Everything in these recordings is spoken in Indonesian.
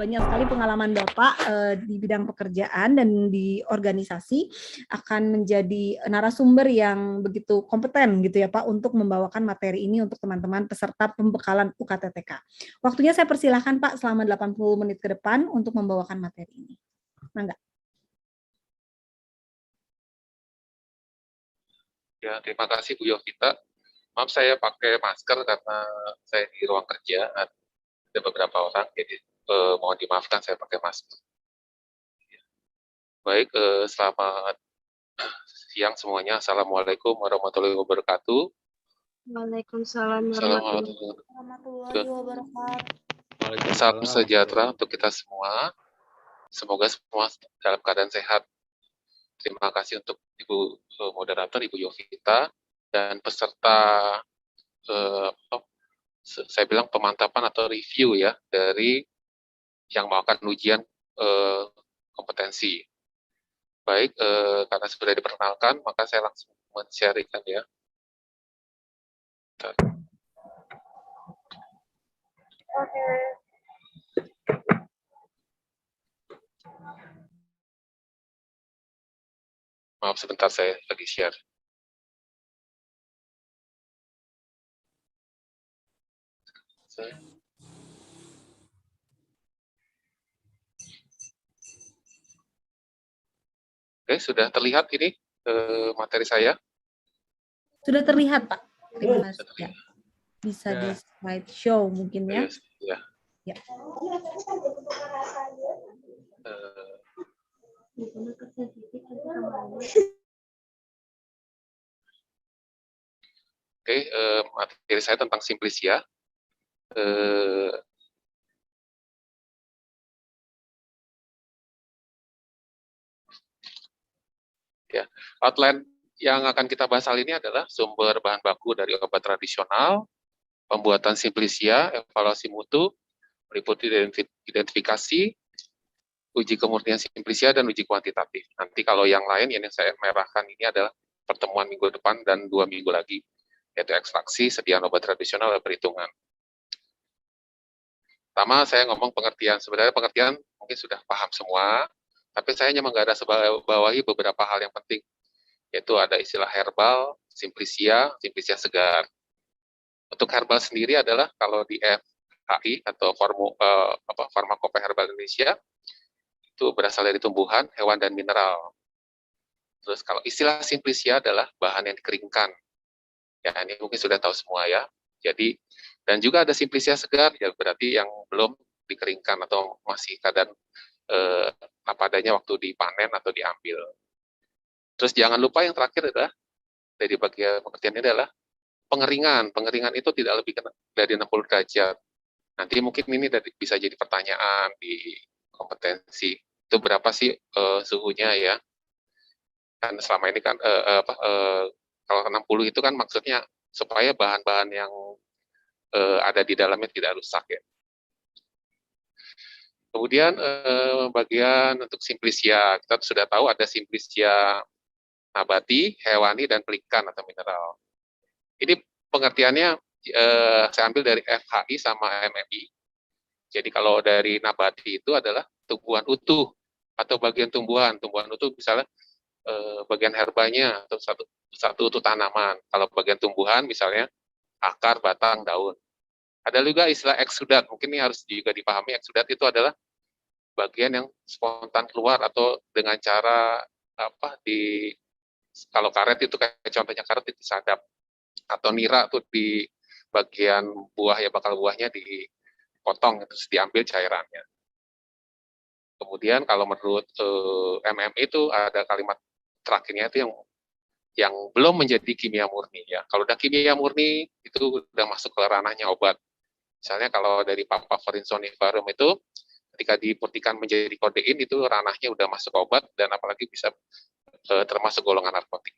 banyak sekali pengalaman Bapak di bidang pekerjaan dan di organisasi akan menjadi narasumber yang begitu kompeten gitu ya Pak untuk membawakan materi ini untuk teman-teman peserta pembekalan UKTTK. Waktunya saya persilahkan Pak selama 80 menit ke depan untuk membawakan materi ini. Mangga. Ya, terima kasih Bu Yovita. Maaf saya pakai masker karena saya di ruang kerja, ada beberapa orang, jadi mohon dimaafkan saya pakai masker. Baik, selamat siang semuanya. Assalamualaikum warahmatullahi wabarakatuh. Waalaikumsalam warahmatullahi wabarakatuh. Salam sejahtera untuk kita semua. Semoga semua dalam keadaan sehat. Terima kasih untuk Ibu moderator, Ibu Yovita, dan peserta saya bilang pemantapan atau review ya dari yang melakukan ujian kompetensi. Baik, karena sudah diperkenalkan, maka saya langsung men-sharingkan ya. Maaf sebentar, saya lagi share. Oke, sudah terlihat ini materi saya? Sudah terlihat, Pak. Terima kasih. Ya. Bisa di slideshow mungkin ya. Yes, ya. Ya. Oke, materi saya tentang Simplicia. Ya, outline yang akan kita bahas kali ini adalah sumber bahan baku dari obat tradisional, pembuatan Simplicia, evaluasi mutu, meliputi identifikasi, uji kemurnian Simplicia, dan uji kuantitatif. Nanti kalau yang lain yang saya merahkan ini adalah pertemuan minggu depan dan 2 minggu lagi, yaitu ekstraksi, sediaan obat tradisional, dan perhitungan. Pertama, saya ngomong pengertian. Sebenarnya pengertian mungkin sudah paham semua, tapi saya hanya menggarisbawahi beberapa hal yang penting, yaitu ada istilah herbal, Simplicia, Simplicia segar. Untuk herbal sendiri adalah kalau di FHI atau Farmakope Herbal Indonesia, itu berasal dari tumbuhan, hewan, dan mineral. Terus kalau istilah Simplicia adalah bahan yang dikeringkan. Ya, ini mungkin sudah tahu semua ya. Jadi, dan juga ada Simplicia segar, ya berarti yang belum dikeringkan atau masih keadaan apa adanya waktu dipanen atau diambil. Terus jangan lupa yang terakhir adalah, dari bagian pengertian ini adalah pengeringan. Pengeringan itu tidak lebih dari 60 derajat. Nanti mungkin ini bisa jadi pertanyaan di kompetensi. Itu berapa sih suhunya ya? Kan selama ini kan kalau 60 itu kan maksudnya supaya bahan-bahan yang ada di dalamnya tidak rusak ya. Kemudian bagian untuk Simplicia, kita sudah tahu ada Simplicia nabati, hewani, dan pelikan atau mineral. Ini pengertiannya saya ambil dari FHI sama MMI. Jadi kalau dari nabati itu adalah tumbuhan utuh atau bagian tumbuhan utuh misalnya bagian herbanya atau satu utuh tanaman. Kalau bagian tumbuhan misalnya akar, batang, daun. Ada juga istilah eksudat, mungkin ini harus juga dipahami. Eksudat itu adalah bagian yang spontan keluar atau dengan cara kalau karet itu kayak contohnya karet itu disadap, atau nira tuh di bagian buah ya, bakal buahnya dipotong terus diambil cairannya. Kemudian kalau menurut MMI itu ada kalimat terakhirnya itu yang belum menjadi kimia murni ya. Kalau udah kimia murni itu udah masuk ke ranahnya obat. Misalnya kalau dari papaver insomniferum itu ketika diputihkan menjadi kodein itu ranahnya udah masuk obat dan apalagi bisa termasuk golongan narkotik.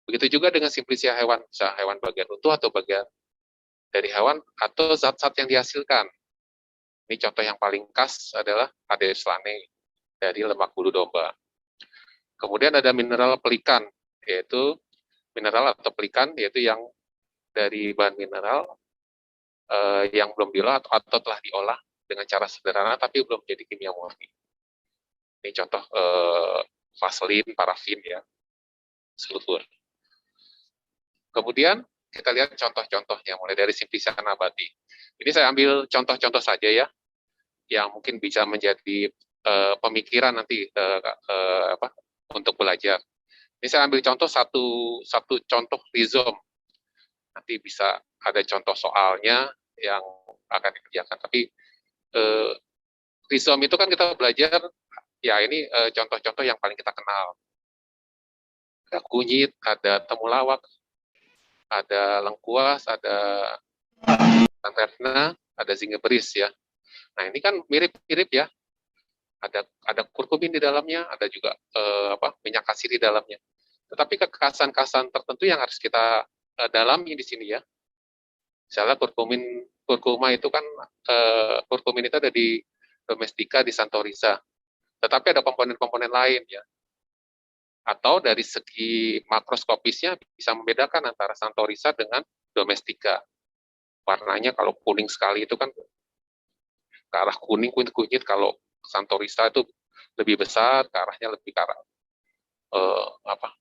Begitu juga dengan Simplicia hewan, bisa hewan bagian utuh atau bagian dari hewan atau zat-zat yang dihasilkan. Ini contoh yang paling khas adalah adeslane dari lemak bulu domba. Kemudian ada mineral pelikan, yaitu mineral atau pelikan, yaitu yang dari bahan mineral yang belum diolah atau telah diolah dengan cara sederhana tapi belum jadi kimia murni. Ini contoh vaselin, parafin ya, sulfur. Kemudian kita lihat contoh-contohnya mulai dari simplisia nabati. Ini saya ambil contoh-contoh saja ya, yang mungkin bisa menjadi pemikiran nanti untuk belajar. Ini saya ambil contoh satu contoh rizom. Nanti bisa ada contoh soalnya yang akan dikerjakan. Tapi rizom itu kan kita belajar, ya ini contoh-contoh yang paling kita kenal. Ada kunyit, ada temulawak, ada lengkuas, ada lanterna, ada zingebris ya. Nah ini kan mirip-mirip ya. Ada kurkumin di dalamnya, ada juga minyak kasir di dalamnya. Tetapi kekhasan-kekhasan tertentu yang harus kita dalami di sini ya. Misalnya kurkuma itu kan kurkumin itu ada di domestika, di santorisa. Tetapi ada komponen-komponen lain ya. Atau dari segi makroskopisnya bisa membedakan antara santorisa dengan domestika. Warnanya kalau kuning sekali itu kan ke arah kuning, kunyit, kalau santorisa itu lebih besar, ke arahnya lebih ke arah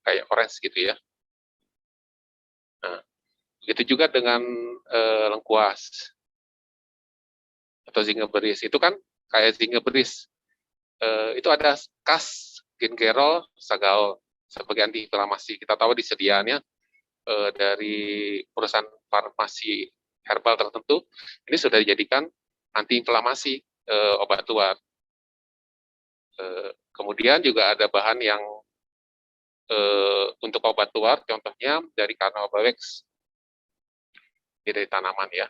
kayak orange gitu ya. Nah, begitu juga dengan lengkuas atau zingebris. Itu kan kayak zingebris. Itu ada kas, gingerol, sagaol sebagai antiinflamasi. Kita tahu disediaannya dari perusahaan farmasi herbal tertentu, ini sudah dijadikan antiinflamasi obat luar. Kemudian juga ada bahan yang untuk obat luar, contohnya dari carnauba wax, ini dari tanaman ya.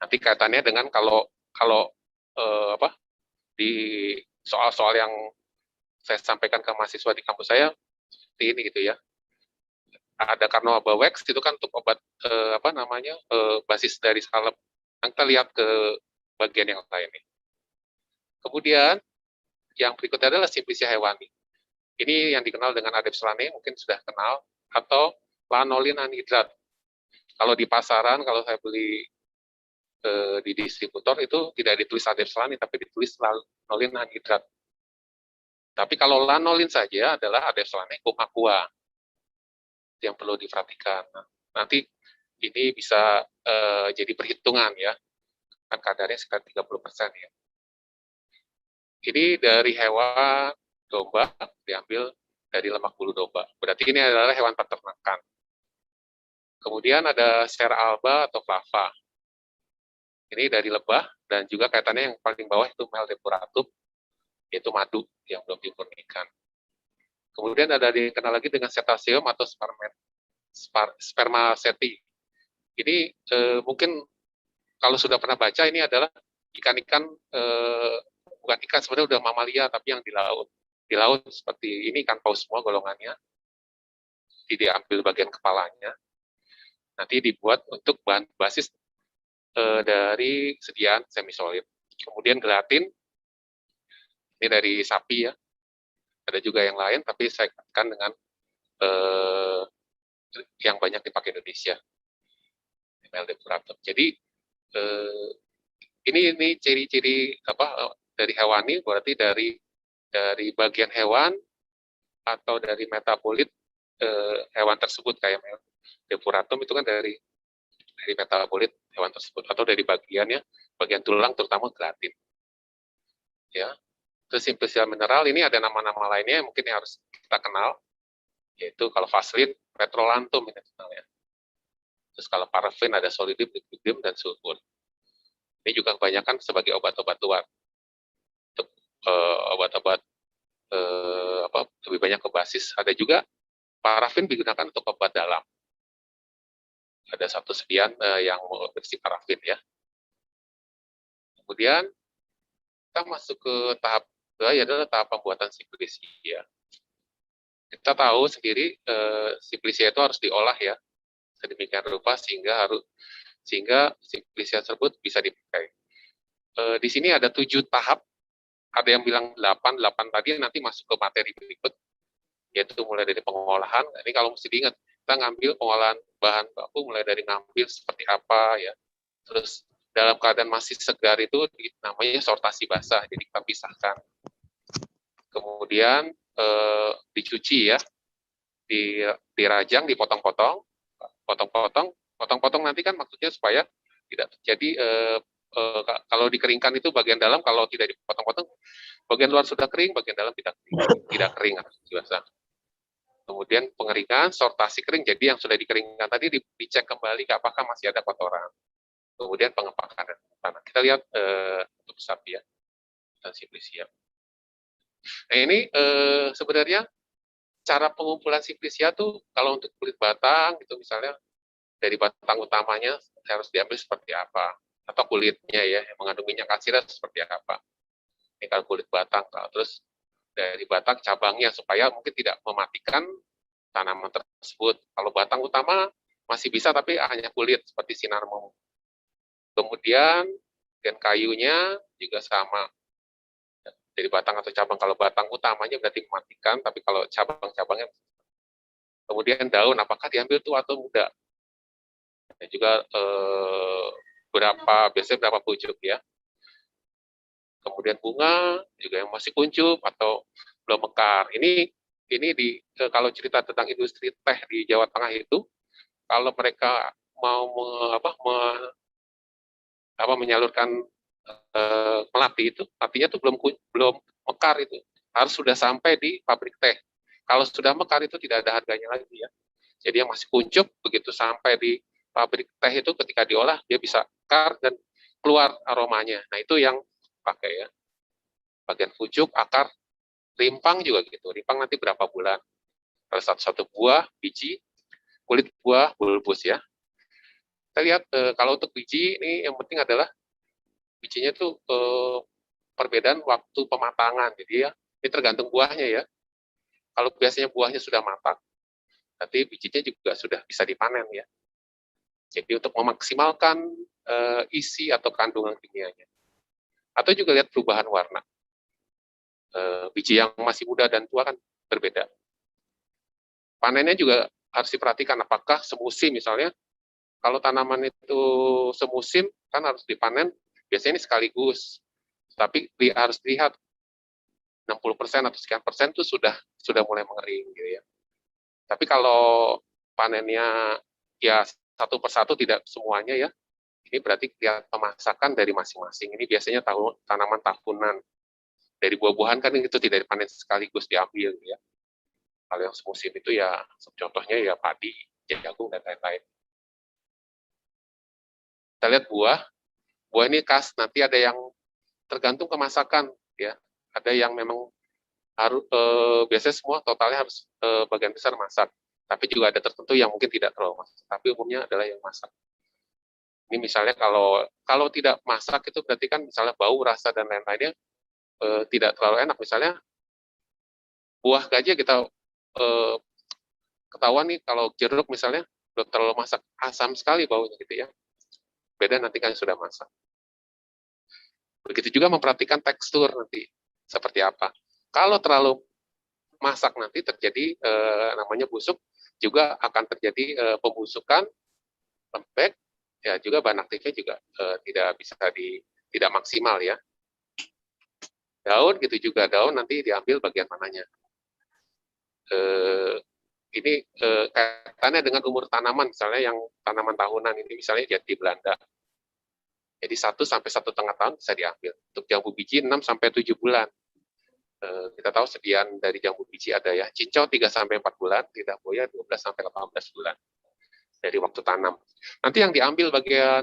Nanti kaitannya dengan kalau di soal-soal yang saya sampaikan ke mahasiswa di kampus saya seperti ini gitu ya. Ada carnauba wax itu kan untuk obat basis dari salep. Kita lihat ke bagian yang lain nih. Kemudian yang berikutnya adalah simplisia hewani. Ini yang dikenal dengan adepsolane, mungkin sudah kenal, atau lanolin anhidrat. Kalau di pasaran, kalau saya beli di distributor itu tidak ditulis adepsolane, tapi ditulis lanolin anhidrat. Tapi kalau lanolin saja adalah adepsolane cum aqua yang perlu diperhatikan. Nanti ini bisa jadi perhitungan ya, kan kadarnya sekitar 30% ya. Ini dari hewan domba, diambil dari lemak bulu domba. Berarti ini adalah hewan peternakan. Kemudian ada sera alba atau flava. Ini dari lebah, dan juga kaitannya yang paling bawah itu mel depuratum, yaitu madu yang belum dimurnikan. Kemudian ada dikenal lagi dengan cetaceum atau spermaceti. Ini mungkin kalau sudah pernah baca, ini adalah ikan-ikan, bukan ikan sebenarnya udah mamalia, tapi yang di laut. Di laut seperti ini ikan paus semua golongannya, diambil bagian kepalanya, nanti dibuat untuk bahan basis dari sediaan semisolid. Kemudian gelatin, ini dari sapi ya, ada juga yang lain, tapi saya katakan dengan yang banyak dipakai Indonesia, ml depuratum. Jadi ini ciri-ciri dari hewani, berarti dari bagian hewan atau dari metabolit hewan tersebut, kayak depuratum itu kan dari metabolit hewan tersebut, atau dari bagian tulang, terutama gelatin. Ya. Terus simplisia mineral, ini ada nama-nama lainnya yang mungkin harus kita kenal, yaitu kalau vaselin, petrolantum ini kenalnya. Terus kalau parafin ada solidium, liquidium, dan sulfur. Ini juga kebanyakan sebagai obat-obat luar. Untuk obat-obat lebih banyak ke basis. Ada juga parafin digunakan untuk obat dalam. Ada satu sediaan yang berisi parafin ya. Kemudian kita masuk ke tahap kedua, adalah tahap pembuatan simplisia. Kita tahu sendiri simplisia itu harus diolah ya sedemikian rupa sehingga simplisia tersebut bisa dipakai. Di sini ada 7 tahap, ada yang bilang 8 tadi, nanti masuk ke materi berikut, yaitu mulai dari pengolahan. Ini kalau mesti diingat, kita ngambil pengolahan bahan baku mulai dari ngambil seperti apa ya, terus dalam keadaan masih segar itu namanya sortasi basah, jadi kita pisahkan. Kemudian dicuci ya, dirajang, dipotong-potong, potong-potong nanti kan maksudnya supaya tidak terjadi kalau dikeringkan itu bagian dalam kalau tidak dipotong-potong, bagian luar sudah kering, bagian dalam tidak kering atau basah. Kemudian pengeringan, sortasi kering, jadi yang sudah dikeringkan tadi dicek kembali apakah masih ada kotoran. Kemudian pengepakan dan tanah. Kita lihat untuk sapi ya, dan simplisia. Nah ini sebenarnya cara pengumpulan simplisia tuh kalau untuk kulit batang gitu misalnya dari batang utamanya harus diambil seperti apa, atau kulitnya ya yang mengandung minyak asida seperti apa. Ini kalau kulit batang, terus dari batang cabangnya supaya mungkin tidak mematikan tanaman tersebut. Kalau batang utama masih bisa tapi hanya kulit seperti sinarmum. Kemudian dan kayunya juga sama dari batang atau cabang. Kalau batang utamanya berarti mematikan, tapi kalau cabang-cabangnya. Kemudian daun apakah diambil tua atau muda? Dan juga biasanya berapa pucuk ya. Kemudian bunga juga yang masih kuncup atau belum mekar. Ini kalau cerita tentang industri teh di Jawa Tengah itu, kalau mereka mau menyalurkan melati itu, artinya itu belum mekar itu, harus sudah sampai di pabrik teh. Kalau sudah mekar itu tidak ada harganya lagi ya. Jadi yang masih kuncup begitu sampai di pabrik teh itu ketika diolah dia bisa mekar dan keluar aromanya. Nah itu yang pakai ya. Bagian pucuk, akar, rimpang juga gitu. Rimpang nanti berapa bulan. Kalau satu buah, biji, kulit buah, bulbus ya. Kita lihat kalau untuk biji ini yang penting adalah bijinya tuh perbedaan waktu pematangan. Jadi ya ini tergantung buahnya ya. Kalau biasanya buahnya sudah matang, nanti bijinya juga sudah bisa dipanen ya. Jadi untuk memaksimalkan isi atau kandungan kimianya. Atau juga lihat perubahan warna. Biji yang masih muda dan tua kan berbeda. Panennya juga harus diperhatikan apakah semusim misalnya. Kalau tanaman itu semusim kan harus dipanen, biasanya ini sekaligus. Tapi harus dilihat 60% atau sekian persen itu sudah mulai mengering gitu ya. Tapi kalau panennya ya satu persatu tidak semuanya ya, ini berarti lihat pemasakan dari masing-masing. Ini biasanya tanaman tahunan. Dari buah-buahan kan itu tidak dipanen sekaligus diambil ya. Kalau yang semusim itu ya contohnya ya padi, jagung dan lain-lain. Kita lihat buah ini khas nanti ada yang tergantung kemasakan ya. Ada yang memang harus biasanya semua totalnya harus bagian besar masak. Tapi juga ada tertentu yang mungkin tidak terlalu masak. Tapi umumnya adalah yang masak. Ini misalnya kalau tidak masak itu berarti kan misalnya bau, rasa dan lain-lainnya tidak terlalu enak. Misalnya buah gajah kita ketahuan nih kalau jeruk misalnya belum terlalu masak, asam sekali baunya gitu ya. Beda nanti kan sudah masak. Begitu juga memperhatikan tekstur nanti seperti apa. Kalau terlalu masak nanti terjadi namanya busuk, juga akan terjadi pembusukan, lembek, ya juga bahan aktifnya juga tidak bisa tidak maksimal ya. Daun gitu juga, daun nanti diambil bagian mananya. Ini kaitannya dengan umur tanaman, misalnya yang tanaman tahunan ini misalnya jati Belanda. Jadi 1 sampai 1,5 tahun bisa diambil. Untuk jambu biji 6 sampai 7 bulan. Kita tahu sediaan dari jambu biji ada ya. Cincau 3 sampai 4 bulan, lidah buaya 12 sampai 18 bulan dari waktu tanam. Nanti yang diambil bagian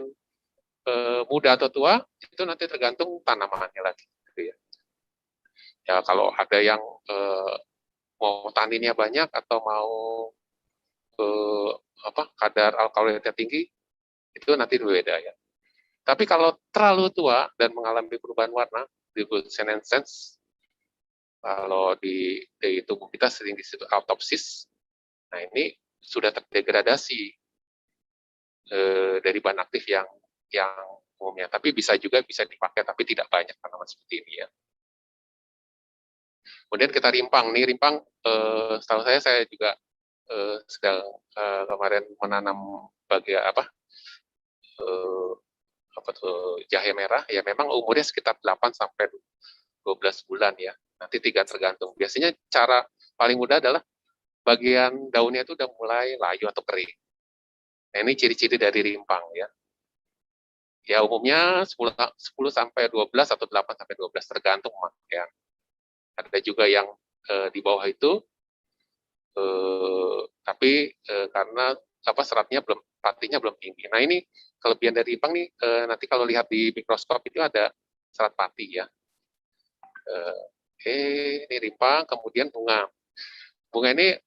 muda atau tua itu nanti tergantung tanamannya lagi. Gitu ya. Ya kalau ada yang mau taninnya banyak atau mau kadar alkaloidnya tinggi itu nanti berbeda ya. Tapi kalau terlalu tua dan mengalami perubahan warna, disebut senescence, kalau di tubuh kita sering disebut autopsis, nah ini sudah terdegradasi dari bahan aktif yang umumnya. Tapi bisa dipakai, tapi tidak banyak tanaman seperti ini ya. Kemudian kita rimpang. Nih rimpang, setahu saya juga sedang kemarin menanam apa tuh, jahe merah, ya memang umurnya sekitar 8 sampai 12 bulan ya. Nanti 3 tergantung. Biasanya cara paling mudah adalah bagian daunnya itu udah mulai layu atau kering. Nah, ini ciri-ciri dari rimpang ya. Ya umumnya 10 sampai 12 atau 8 sampai 12 tergantung ya. Ada juga yang di bawah itu tapi karena apa seratnya belum patinya belum tinggi. Nah, ini kelebihan dari rimpang nih nanti kalau lihat di mikroskop itu ada serat pati ya. Ini rimpang, kemudian bunga. Bunga ini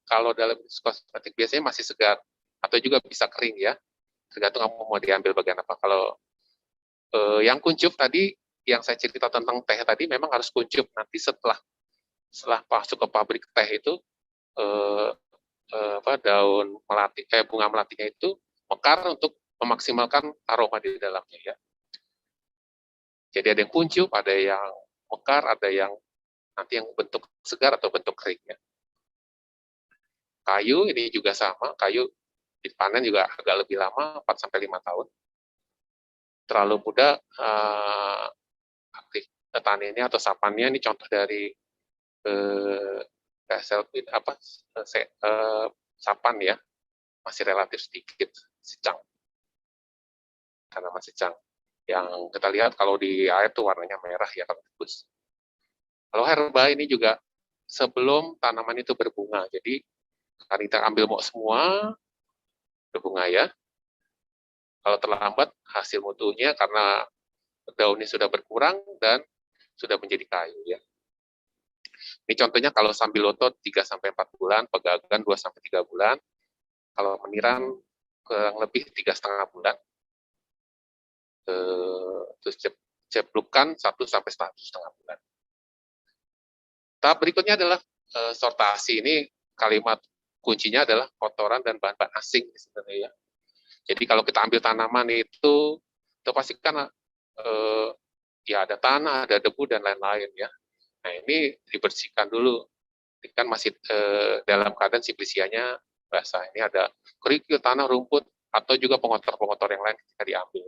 kalau dalam kosmetik biasanya masih segar atau juga bisa kering ya. Tergantung kamu mau diambil bagian apa. Kalau yang kuncup tadi, yang saya cerita tentang teh tadi memang harus kuncup. Nanti setelah masuk ke pabrik teh itu daun melati, bunga melatinya itu mekar untuk memaksimalkan aroma di dalamnya ya. Jadi ada yang kuncup, ada yang mekar, ada yang nanti yang bentuk segar atau bentuk kering ya. Kayu ini juga sama, kayu dipanen juga agak lebih lama, 4 sampai 5 tahun. Terlalu muda taninya atau sapannya ini contoh dari sapan ya, masih relatif sedikit secang, tanaman secang. Yang kita lihat kalau di air tuh warnanya merah ya kalau bagus. Kalau herba ini juga sebelum tanaman itu berbunga, jadi kita ambil mau semua berbunga ya. Kalau terlambat hasil mutunya karena daunnya sudah berkurang dan sudah menjadi kayu ya. Ini contohnya kalau sambiloto 3 sampai 4 bulan, pegagan 2 sampai 3 bulan, kalau meniran kurang lebih 3,5 bulan. Terus ceplukan 1 sampai 1,5 bulan. Tahap berikutnya adalah sortasi. Ini kalimat kuncinya adalah kotoran dan bahan-bahan asing sebenarnya ya. Jadi kalau kita ambil tanaman itu pasti kan ya ada tanah, ada debu dan lain-lain ya. Nah, ini dibersihkan dulu. Ini kan masih dalam keadaan simplisianya basah. Ini ada kerikil, tanah, rumput, atau juga pengotor-pengotor yang lain ketika diambil.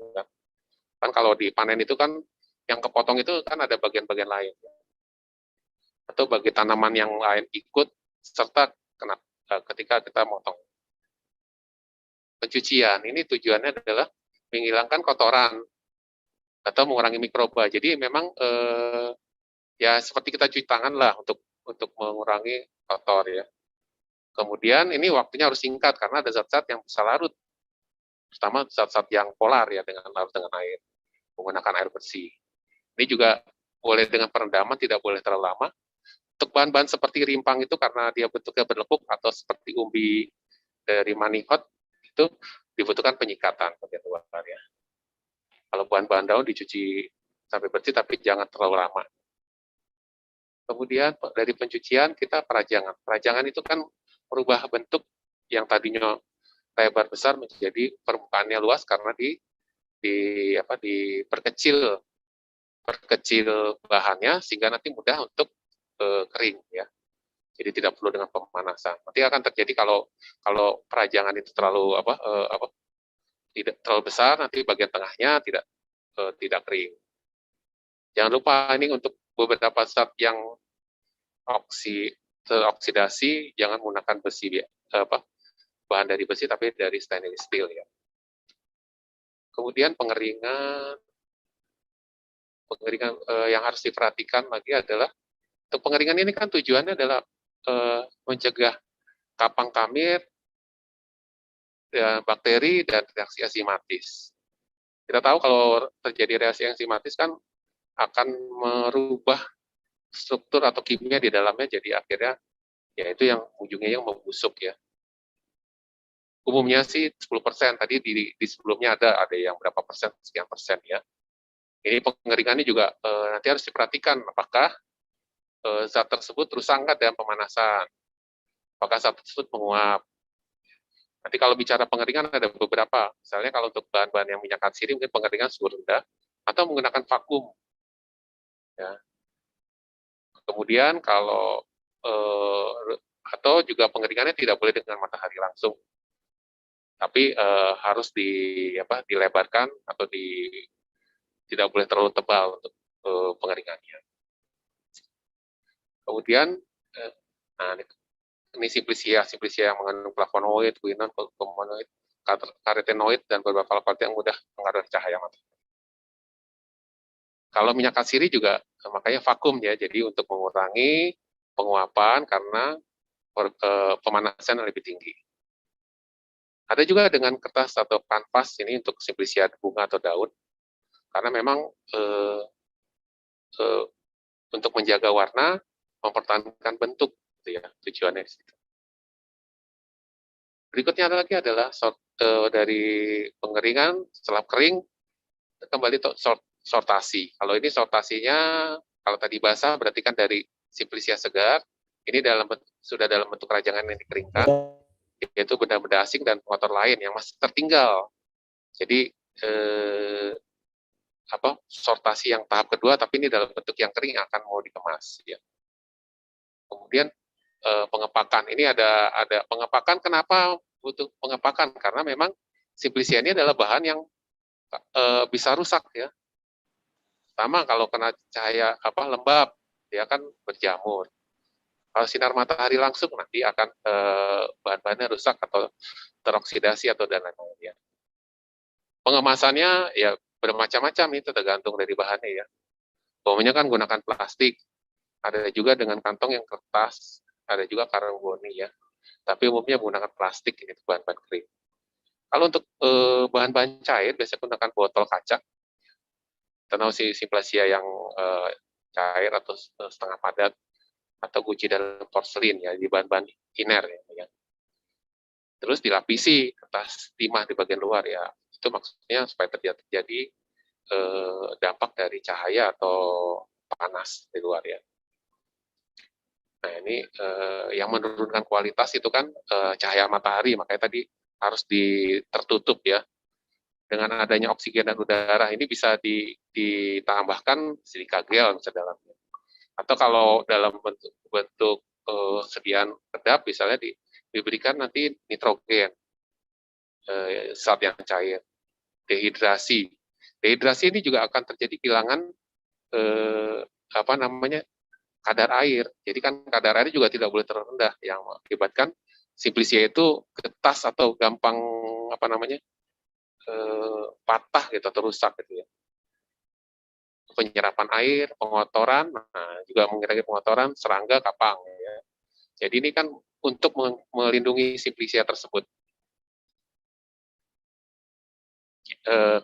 Kan kalau dipanen itu kan yang kepotong itu kan ada bagian-bagian lain. Atau bagi tanaman yang lain ikut, serta ketika kita motong. Pencucian, ini tujuannya adalah menghilangkan kotoran atau mengurangi mikroba. Jadi memang ya seperti kita cuci tangan lah untuk mengurangi kotor ya. Kemudian ini waktunya harus singkat karena ada zat-zat yang bisa larut, terutama zat-zat yang polar ya dengan larut dengan air, menggunakan air bersih. Ini juga boleh dengan perendaman, tidak boleh terlalu lama. Untuk bahan-bahan seperti rimpang itu karena dia bentuknya berlekuk atau seperti umbi dari manihot itu dibutuhkan penyikatan bagian luar ya. Kalau bahan-bahan daun dicuci sampai bersih tapi jangan terlalu lama. Kemudian dari pencucian kita perajangan. Perajangan itu kan merubah bentuk yang tadinya lebar besar menjadi permukaannya luas karena diperkecil bahannya sehingga nanti mudah untuk kering ya. Jadi tidak perlu dengan pemanasan. Nanti akan terjadi kalau perajangan itu terlalu tidak terlalu besar, nanti bagian tengahnya tidak kering. Jangan lupa ini untuk beberapa zat yang teroksidasi, jangan menggunakan besi bahan dari besi tapi dari stainless steel ya. Kemudian pengeringan yang harus diperhatikan lagi adalah untuk pengeringan ini kan tujuannya adalah mencegah kapang kamir, bakteri dan reaksi enzimatis. Kita tahu kalau terjadi reaksi enzimatis kan akan merubah struktur atau kimia di dalamnya, jadi akhirnya yaitu yang ujungnya yang membusuk ya. Umumnya sih 10%, tadi di sebelumnya ada yang berapa persen, sekian persen ya. Ini pengeringannya juga nanti harus diperhatikan apakah zat tersebut rusak nggak dalam pemanasan, apakah zat tersebut menguap. Nanti kalau bicara pengeringan ada beberapa, misalnya kalau untuk bahan-bahan yang minyak atsiri mungkin pengeringan suhu rendah atau menggunakan vakum. Ya. Kemudian kalau atau juga pengeringannya tidak boleh dengan matahari langsung. Tapi harus dilebarkan atau tidak boleh terlalu tebal untuk pengeringannya. Kemudian nah ini simplicia yang mengandung flavonoid, quinone, kurkuminoid, karotenoid, dan beberapa alkaloid yang mudah mengaruhi cahaya mata. Kalau minyak atsiri juga makanya vakum ya, jadi untuk mengurangi penguapan karena pemanasan yang lebih tinggi. Ada juga dengan kertas atau kanvas ini untuk simplicia bunga atau daun, karena memang untuk menjaga warna, mempertahankan bentuk, gitu ya, tujuannya di situ. Berikutnya adalah dari pengeringan setelah kering kembali sortasi. Kalau ini sortasinya, kalau tadi basah berarti kan dari simplicia segar, ini sudah dalam bentuk rajangan yang dikeringkan, yaitu benda-benda asing dan kotor lain yang masih tertinggal. Jadi sortasi yang tahap kedua, tapi ini dalam bentuk yang kering akan mau dikemas. Ya. Kemudian pengepakan, ini ada pengepakan. Kenapa butuh pengepakan? Karena memang simplicia ini adalah bahan yang bisa rusak ya. Pertama kalau kena cahaya lembab, dia akan berjamur. Kalau sinar matahari langsung nanti akan bahan-bahannya rusak atau teroksidasi atau dan lain-lain ya. Pengemasannya ya bermacam-macam, itu tergantung dari bahannya ya. Umumnya kan gunakan plastik, ada juga dengan kantong yang kertas, ada juga karboni ya. Tapi umumnya menggunakan plastik ini bahan-bahan kering. Kalau untuk bahan-bahan cair biasanya gunakan botol kaca. Atau simplicia yang cair atau setengah padat, atau guci dalam porselin ya, di bahan-bahan iner ya. Terus dilapisi kertas timah di bagian luar ya. Itu maksudnya supaya terjadi dampak dari cahaya atau panas di luar ya. Nah ini yang menurunkan kualitas itu kan cahaya matahari, makanya tadi harus tertutup ya. Dengan adanya oksigen dan udara ini bisa ditambahkan silika gel misalnya dalamnya. Atau kalau dalam bentuk sediaan kedap misalnya diberikan nanti nitrogen zat yang cair. Dehidrasi ini juga akan terjadi kehilangan kadar air. Jadi kan kadar air juga tidak boleh terlalu rendah yang mengakibatkan simplicia itu getas atau gampang patah gitu atau rusak gitu ya. Penyerapan air, pengotoran, juga mengurangi pengotoran serangga, kapang ya. Jadi ini kan untuk melindungi simplicia tersebut.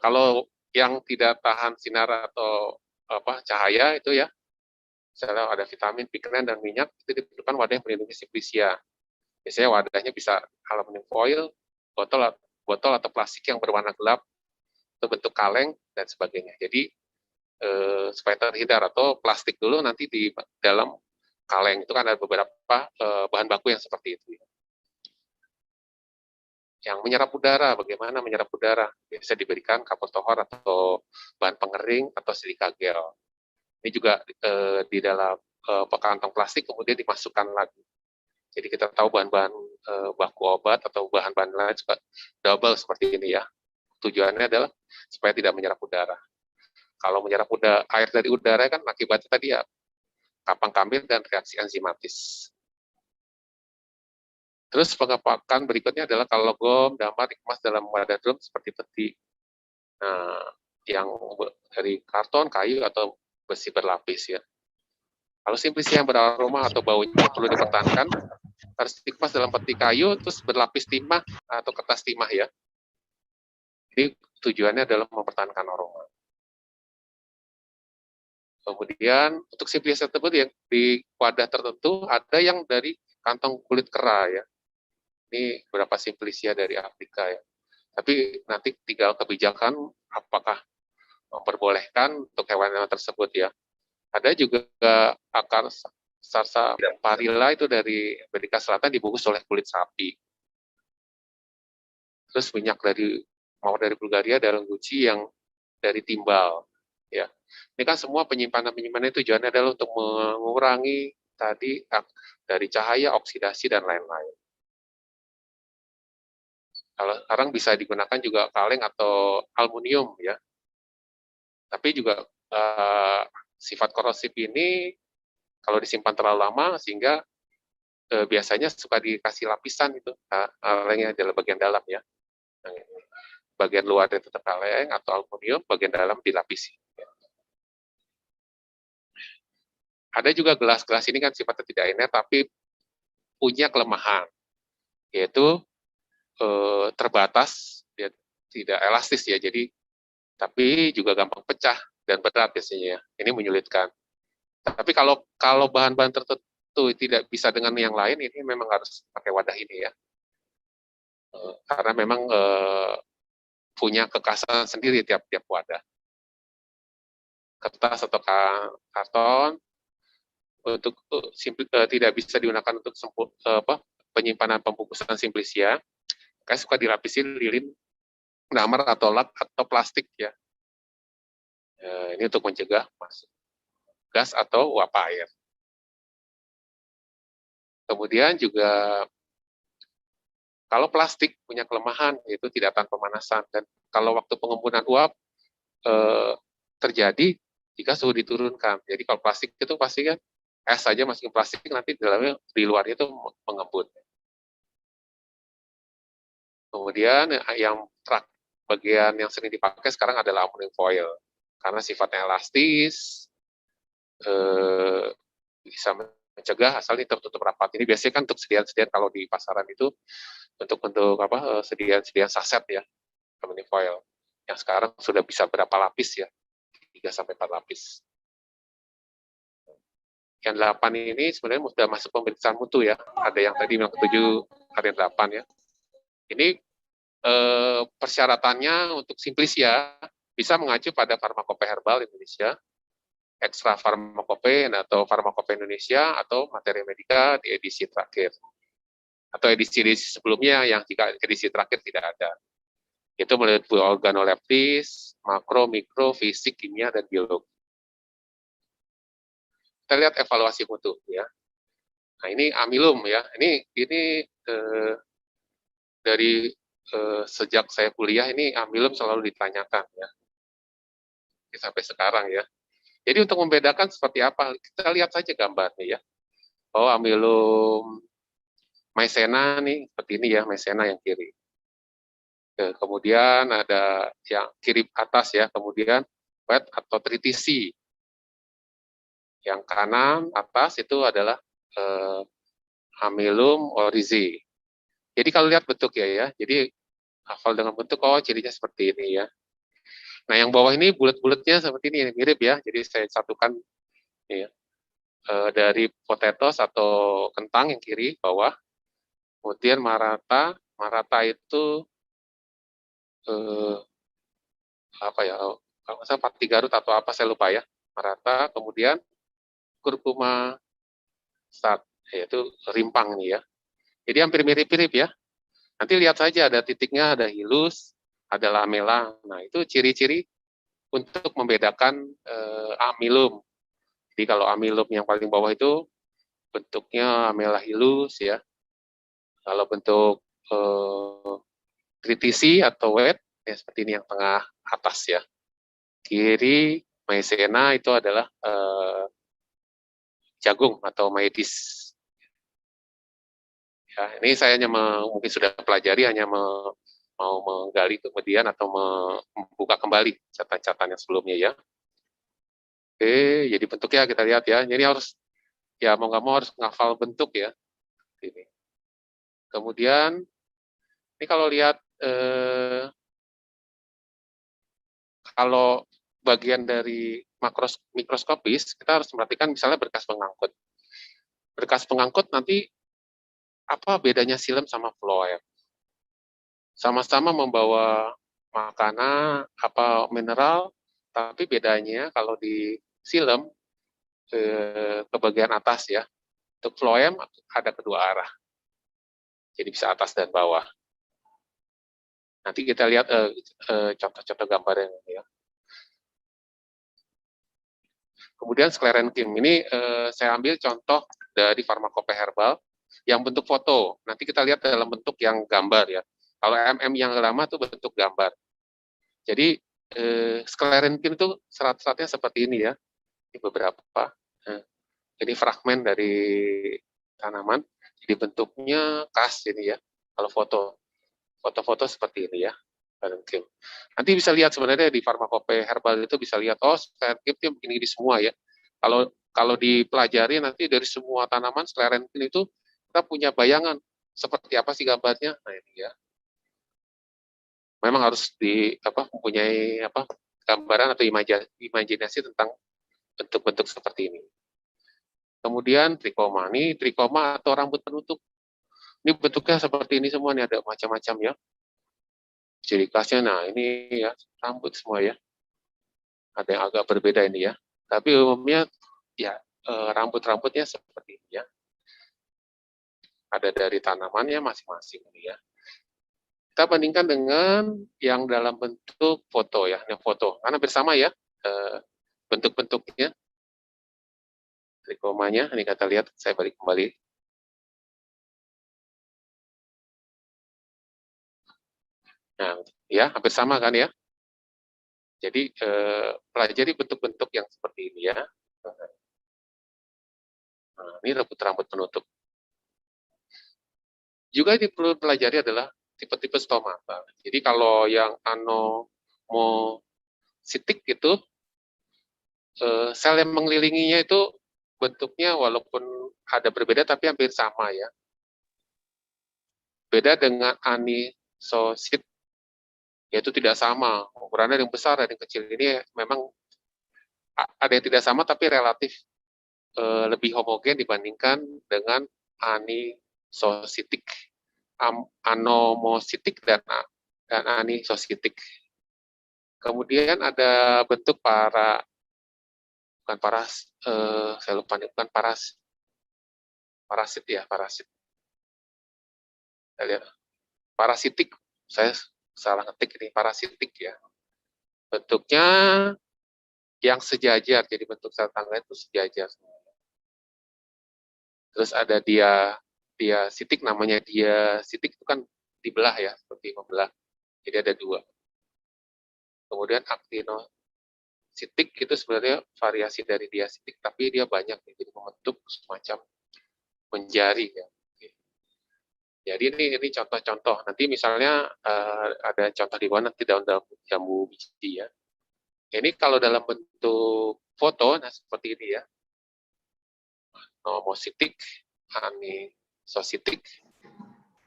Kalau yang tidak tahan sinar atau cahaya itu ya, misalnya ada vitamin, pigment, dan minyak, itu diperlukan wadah yang melindungi simplicia. Biasanya wadahnya bisa aluminium foil, botol atau plastik yang berwarna gelap, atau bentuk kaleng, dan sebagainya. Jadi, supaya terhindar, atau plastik dulu nanti di dalam kaleng, itu kan ada beberapa bahan baku yang seperti itu. Yang menyerap udara, bagaimana menyerap udara? Bisa diberikan kapur tohor atau bahan pengering atau silika gel. Ini juga di dalam kantong plastik kemudian dimasukkan lagi. Jadi kita tahu bahan-bahan baku obat atau bahan-bahan lain juga double seperti ini ya. Tujuannya adalah supaya tidak menyerap udara. Kalau menyerap air dari udara kan akibatnya tadi ya kapang kambil dan reaksi enzimatis. Terus pengepakan berikutnya adalah kalau logam, damar dikemas dalam wadah drum seperti peti. Nah, yang dari karton, kayu, atau besi berlapis ya. Kalau simplicia yang beraroma atau baunya perlu dipertahankan, harus dikemas dalam peti kayu, terus berlapis timah atau kertas timah ya. Ini tujuannya adalah mempertahankan aroma. Kemudian untuk simplicia tersebut yang di wadah tertentu ada yang dari kantong kulit kera ya. Ini beberapa simplicia dari Afrika ya. Tapi nanti tinggal kebijakan apakah memperbolehkan untuk hewan-hewan tersebut ya. Ada juga akar sarsaparilla itu dari Amerika Selatan dibungkus oleh kulit sapi. Terus minyak dari Bulgaria dalam guci yang dari timbal. Ya, ini kan semua penyimpanan tujuannya adalah untuk mengurangi tadi dari cahaya, oksidasi dan lain-lain. Kalau sekarang bisa digunakan juga kaleng atau aluminium ya. Tapi juga sifat korosif ini kalau disimpan terlalu lama sehingga biasanya suka dikasih lapisan itu kalengnya adalah bagian dalam ya. Bagian luar itu tetap kaleng atau aluminium, bagian dalam dilapisi. Ada juga gelas-gelas ini kan sifatnya tidak inert tapi punya kelemahan, yaitu terbatas, ya, tidak elastis ya, jadi tapi juga gampang pecah dan berat biasanya ya. Ini menyulitkan. Tapi kalau bahan-bahan tertentu tidak bisa dengan yang lain, ini memang harus pakai wadah ini ya. Karena memang punya kekhasan sendiri tiap-tiap wadah. Kertas atau karton untuk tidak bisa digunakan untuk penyimpanan pembungkusan simplisia, kayak suka dilapisin lilin, damer atau lat atau plastik ya. Ini untuk mencegah masuk gas atau uap air. Kemudian juga kalau plastik punya kelemahan yaitu tidak tahan pemanasan, dan kalau waktu pengembunan uap terjadi jika suhu diturunkan. Jadi kalau plastik itu pasti kan es saja masukin plastik nanti di luarnya itu mengembun. Kemudian yang bagian yang sering dipakai sekarang adalah aluminum foil karena sifatnya elastis, bisa mencegah asal ini tertutup rapat. Ini biasanya kan untuk sediaan-sediaan kalau di pasaran itu untuk sediaan-sediaan saset ya, aluminum foil. Yang sekarang sudah bisa berapa lapis ya, 3 sampai 4 lapis. Yang 8 ini sebenarnya sudah masuk pemeriksaan mutu ya. Ada yang tadi bilang 7, ada yang 8 ya. Ini persyaratannya untuk Simplisia bisa mengacu pada Farmakope Herbal Indonesia, Extra Farmakope atau Farmakope Indonesia atau Materia Medica di edisi terakhir. Atau edisi-edisi sebelumnya yang jika edisi terakhir tidak ada. Itu meliputi organoleptis, makro, mikro, fisik, kimia, dan biologi. Kita lihat evaluasi mutu ya. Nah ini amilum ya. Ini dari sejak saya kuliah ini amilum selalu ditanyakan ya. Sampai sekarang ya. Jadi untuk membedakan seperti apa, kita lihat saja gambarnya ya. Oh amilum maizena nih seperti ini ya, maizena yang kiri. Kemudian ada yang kiri atas ya, kemudian wet atau tritisi. Yang kanan atas itu adalah amilum orizi. Jadi kalau lihat bentuk ya, jadi hafal dengan bentuk, oh cirinya seperti ini ya. Nah yang bawah ini bulat-bulatnya seperti ini, mirip ya, jadi saya satukan ya, dari potatoes atau kentang yang kiri, bawah, kemudian marata itu apa ya, kalau nggak salah pati Garut atau apa saya lupa ya, marata, kemudian kurkuma start, yaitu rimpang ini ya. Jadi hampir mirip-mirip ya. Nanti lihat saja ada titiknya, ada hilus, ada lamela. Nah itu ciri-ciri untuk membedakan amilum. Jadi kalau amilum yang paling bawah itu bentuknya lamela hilus ya. Kalau bentuk tritisi atau wet ya seperti ini yang tengah atas ya. Kiri maizena itu adalah jagung atau maedis. Ya, ini saya hanya mungkin sudah pelajari, hanya mau menggali kemudian atau membuka kembali catatan yang sebelumnya ya. Oke, jadi bentuknya kita lihat ya. Jadi harus ya mau nggak mau harus ngafal bentuk ya. Ini. Kemudian ini kalau lihat kalau bagian dari mikroskopis kita harus memperhatikan misalnya berkas pengangkut. Berkas pengangkut nanti apa bedanya silem sama floem? Sama-sama membawa makanan apa mineral, tapi bedanya kalau di silem ke bagian atas ya. Untuk floem ada kedua arah. Jadi bisa atas dan bawah. Nanti kita lihat contoh-contoh gambarnya ya. Kemudian sklerenkim ini saya ambil contoh dari Farmakope Herbal yang bentuk foto. Nanti kita lihat dalam bentuk yang gambar ya. Kalau MM yang lama itu bentuk gambar. Jadi sklerenkin itu serat-seratnya seperti ini ya. Ini beberapa. Nah, jadi fragmen dari tanaman. Jadi bentuknya khas ini ya. Kalau foto seperti ini ya. Sklerenkin. Nanti bisa lihat sebenarnya di farmakope herbal itu bisa lihat, oh sklerenkin itu begini-gini semua ya. Kalau dipelajari nanti dari semua tanaman sklerenkin itu kita punya bayangan seperti apa sih gambarnya. Nah ini ya. Memang harus mempunyai gambaran atau imajinasi tentang bentuk-bentuk seperti ini. Kemudian trikoma, ini trikoma atau rambut penutup. Ini bentuknya seperti ini semua, nih ada macam-macam ya. Ciri khasnya, nah ini ya rambut semua ya. Ada yang agak berbeda ini ya. Tapi umumnya ya rambut-rambutnya seperti ini ya. Ada dari tanamannya masing-masing ini ya. Kita bandingkan dengan yang dalam bentuk foto ya, ini foto. Karena bersama ya bentuk-bentuknya. Trikomanya, ini kita lihat, saya balik kembali. Nah, ya hampir sama kan ya. Jadi pelajari bentuk-bentuk yang seperti ini ya. Nah, ini rambut penutup. Juga ini perlu pelajari adalah tipe-tipe stomata. Jadi kalau yang anomositik itu sel yang mengelilinginya itu bentuknya walaupun ada berbeda tapi hampir sama ya. Beda dengan anisosit, yaitu tidak sama. Ukurannya yang besar dan yang kecil ini memang ada yang tidak sama tapi relatif lebih homogen dibandingkan dengan anisositik, anomositik dan anisositik. Kemudian ada bentuk saya lupa nih, bukan parasit ya, parasit. Kita lihat, parasitik, saya salah ngetik ini, parasitik ya. Bentuknya yang sejajar, jadi bentuk sel tangga itu sejajar. Terus ada diasitik, namanya diasitik itu kan dibelah ya, seperti membelah. Jadi ada dua. Kemudian aktinositik itu sebenarnya variasi dari diasitik, tapi dia banyak, jadi membentuk semacam menjari ya. Jadi ini contoh-contoh. Nanti misalnya ada contoh di mana nanti daun-daun jambu biji ya. Ini kalau dalam bentuk foto, nah seperti ini ya. Nomositik, anisositik,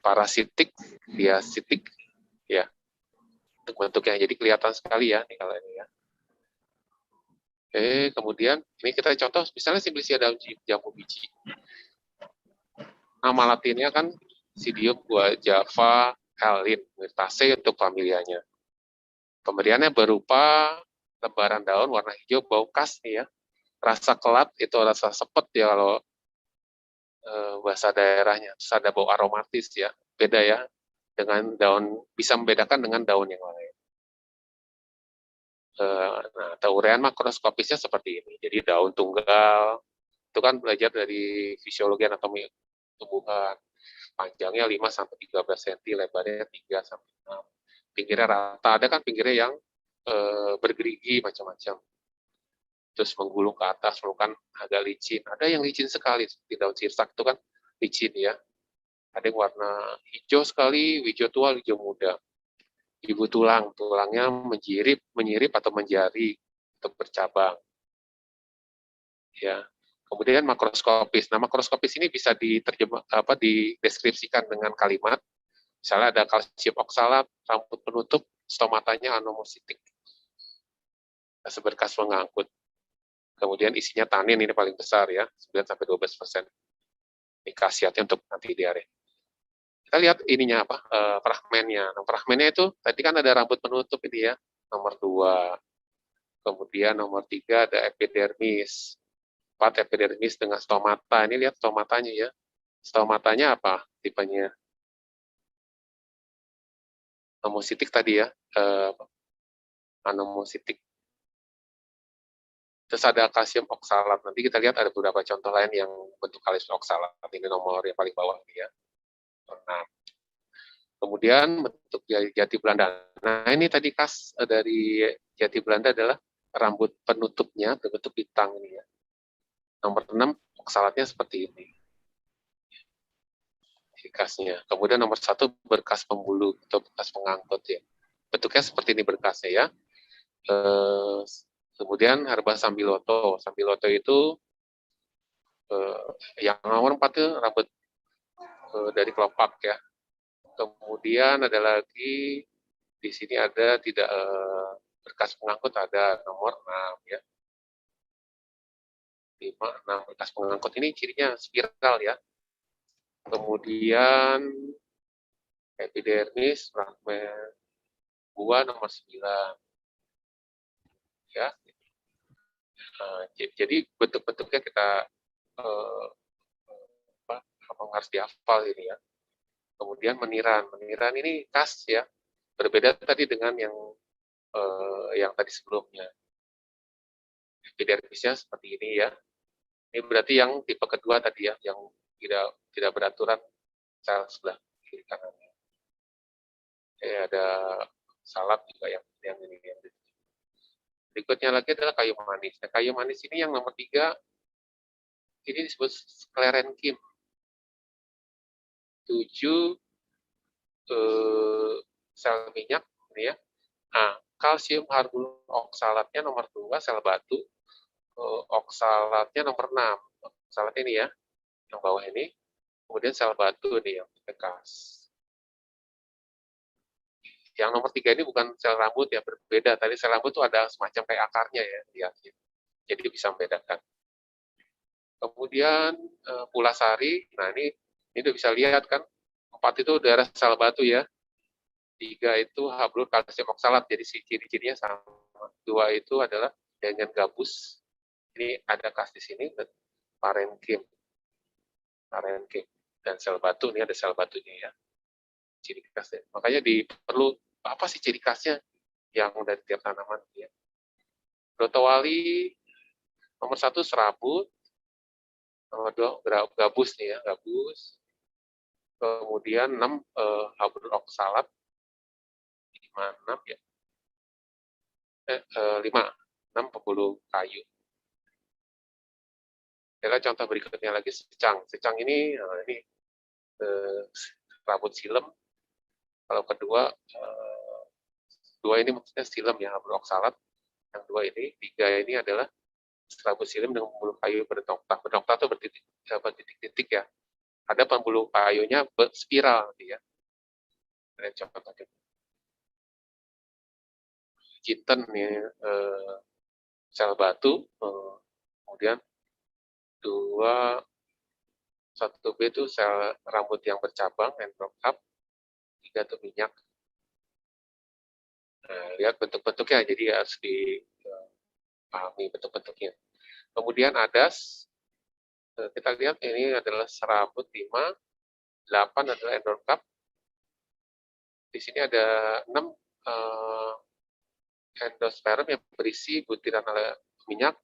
parasitik, diasitik, ya. Bentuk-bentuknya jadi kelihatan sekali ya, nih kalau ini ya. Oke, kemudian ini kita contoh, misalnya Simplicia daun jambu biji. Nama latinnya kan Sidium guajava Helin, Myrtaceae untuk familianya. Pemberiannya berupa lembaran daun warna hijau, bau khas nih ya. Rasa kelat itu rasa sepet ya kalau bahasa daerahnya. Terus ada bau aromatis ya, beda ya dengan daun, bisa membedakan dengan daun yang lain. Nah, teurian makroskopisnya seperti ini. Jadi daun tunggal itu kan belajar dari fisiologi anatomi tumbuhan. Panjangnya 5-13 cm, lebarnya 3-6. Pinggirnya rata, ada kan pinggirnya yang bergerigi macam-macam. Terus menggulung ke atas, kan agak licin. Ada yang licin sekali, seperti daun sirsak itu kan licin ya. Ada yang warna hijau sekali, hijau tua, hijau muda. Ibu tulangnya menyirip atau menjari untuk bercabang. Ya. Kemudian makroskopis. Nah, makroskopis ini bisa dideskripsikan dengan kalimat. Misalnya ada kalsium oksalat, rambut penutup, stomatanya anomositik. Seberkas mengangkut. Kemudian isinya tanin, ini paling besar ya, 9-12%. Ini khasiatnya untuk anti diare. Kita lihat ininya apa, fragmennya. Nah, fragmennya itu, tadi kan ada rambut penutup ini ya, nomor 2. Kemudian nomor 3 ada epidermis. 4 epidermis dengan stomata. Ini lihat stomatanya ya. Stomatanya apa tipenya? Anomositik tadi ya, anomositik. Terus ada kalsium oksalat. Nanti kita lihat ada beberapa contoh lain yang bentuk kalsium oksalat. Ini nomor yang paling bawah ini ya. Nah, Kemudian bentuk jati Belanda. Nah, ini tadi khas dari jati Belanda adalah rambut penutupnya berbentuk bintang ini ya. Nomor 6, oksalatnya seperti ini. Khasnya. Kemudian nomor 1, berkas pembuluh atau bekas pengangkut ya. Bentuknya seperti ini berkasnya ya. Kemudian Herba Sambiloto. Sambiloto itu yang nomor 4 itu rambut dari kelopak ya. Kemudian ada lagi di sini ada tidak berkas pengangkut, ada nomor 6 ya. 5, 6 berkas pengangkut ini cirinya spiral ya. Kemudian epidermis fragmen buah nomor 9 ya. Jadi bentuk-bentuknya kita harus dihafal ini ya. Kemudian meniran ini khas ya, berbeda tadi dengan yang tadi sebelumnya. Epidermisnya seperti ini ya. Ini berarti yang tipe kedua tadi ya, yang tidak beraturan sel sebelah kiri kanannya. Ada salap juga yang ini. Berikutnya lagi adalah kayu manis. Nah, kayu manis ini yang nomor 3, ini disebut sklerenkim. 7 sel minyak ini ya. Nah, kalsium karbon oksalatnya nomor 2 sel batu, oksalatnya nomor 6. Oksalat ini ya, yang bawah ini. Kemudian sel batu ini yang bekas. Yang nomor 3 ini bukan sel rambut ya, berbeda. Tadi sel rambut itu ada semacam kayak akarnya ya, lihatnya. Jadi bisa membedakan. Kemudian pulasari, nah ini udah bisa lihat kan, 4 itu daerah sel batu ya. 3 itu hablur kalsium oksalat, jadi ciri-cirinya sama. 2 itu adalah dengan gabus, ini ada khas di sini, parenkim. Dan sel batu, ini ada sel batunya ya. Ciri khasnya. Makanya perlu apa sih ciri khasnya yang dari tiap tanaman ya. Brotowali nomor 1 serabut, nomor 2 gabus nih ya, gabus. Kemudian 6 hablur oksalat, 6 ya. 6 pembuluh kayu. Adalah contoh berikutnya lagi secang. Secang ini rambut silem. Kalau kedua, 2 ini maksudnya silem ya, hablur oksalat. Yang 2 ini, 3 ini adalah rambut silem dengan pembuluh kayu berdongtak. Berdongtak itu bertitik-titik ya. Ada pembuluh kayunya spiral ya. Ada contohnya. Jinten nih, sel batu, kemudian 1B itu sel rambut yang bercabang, endrocap, 3 itu minyak. Nah, lihat bentuk-bentuknya, jadi harus dipahami bentuk-bentuknya. Kemudian adas, kita lihat ini adalah serabut 5, 8 adalah endrocap. Di sini ada 6 endosperm yang berisi butiran minyak,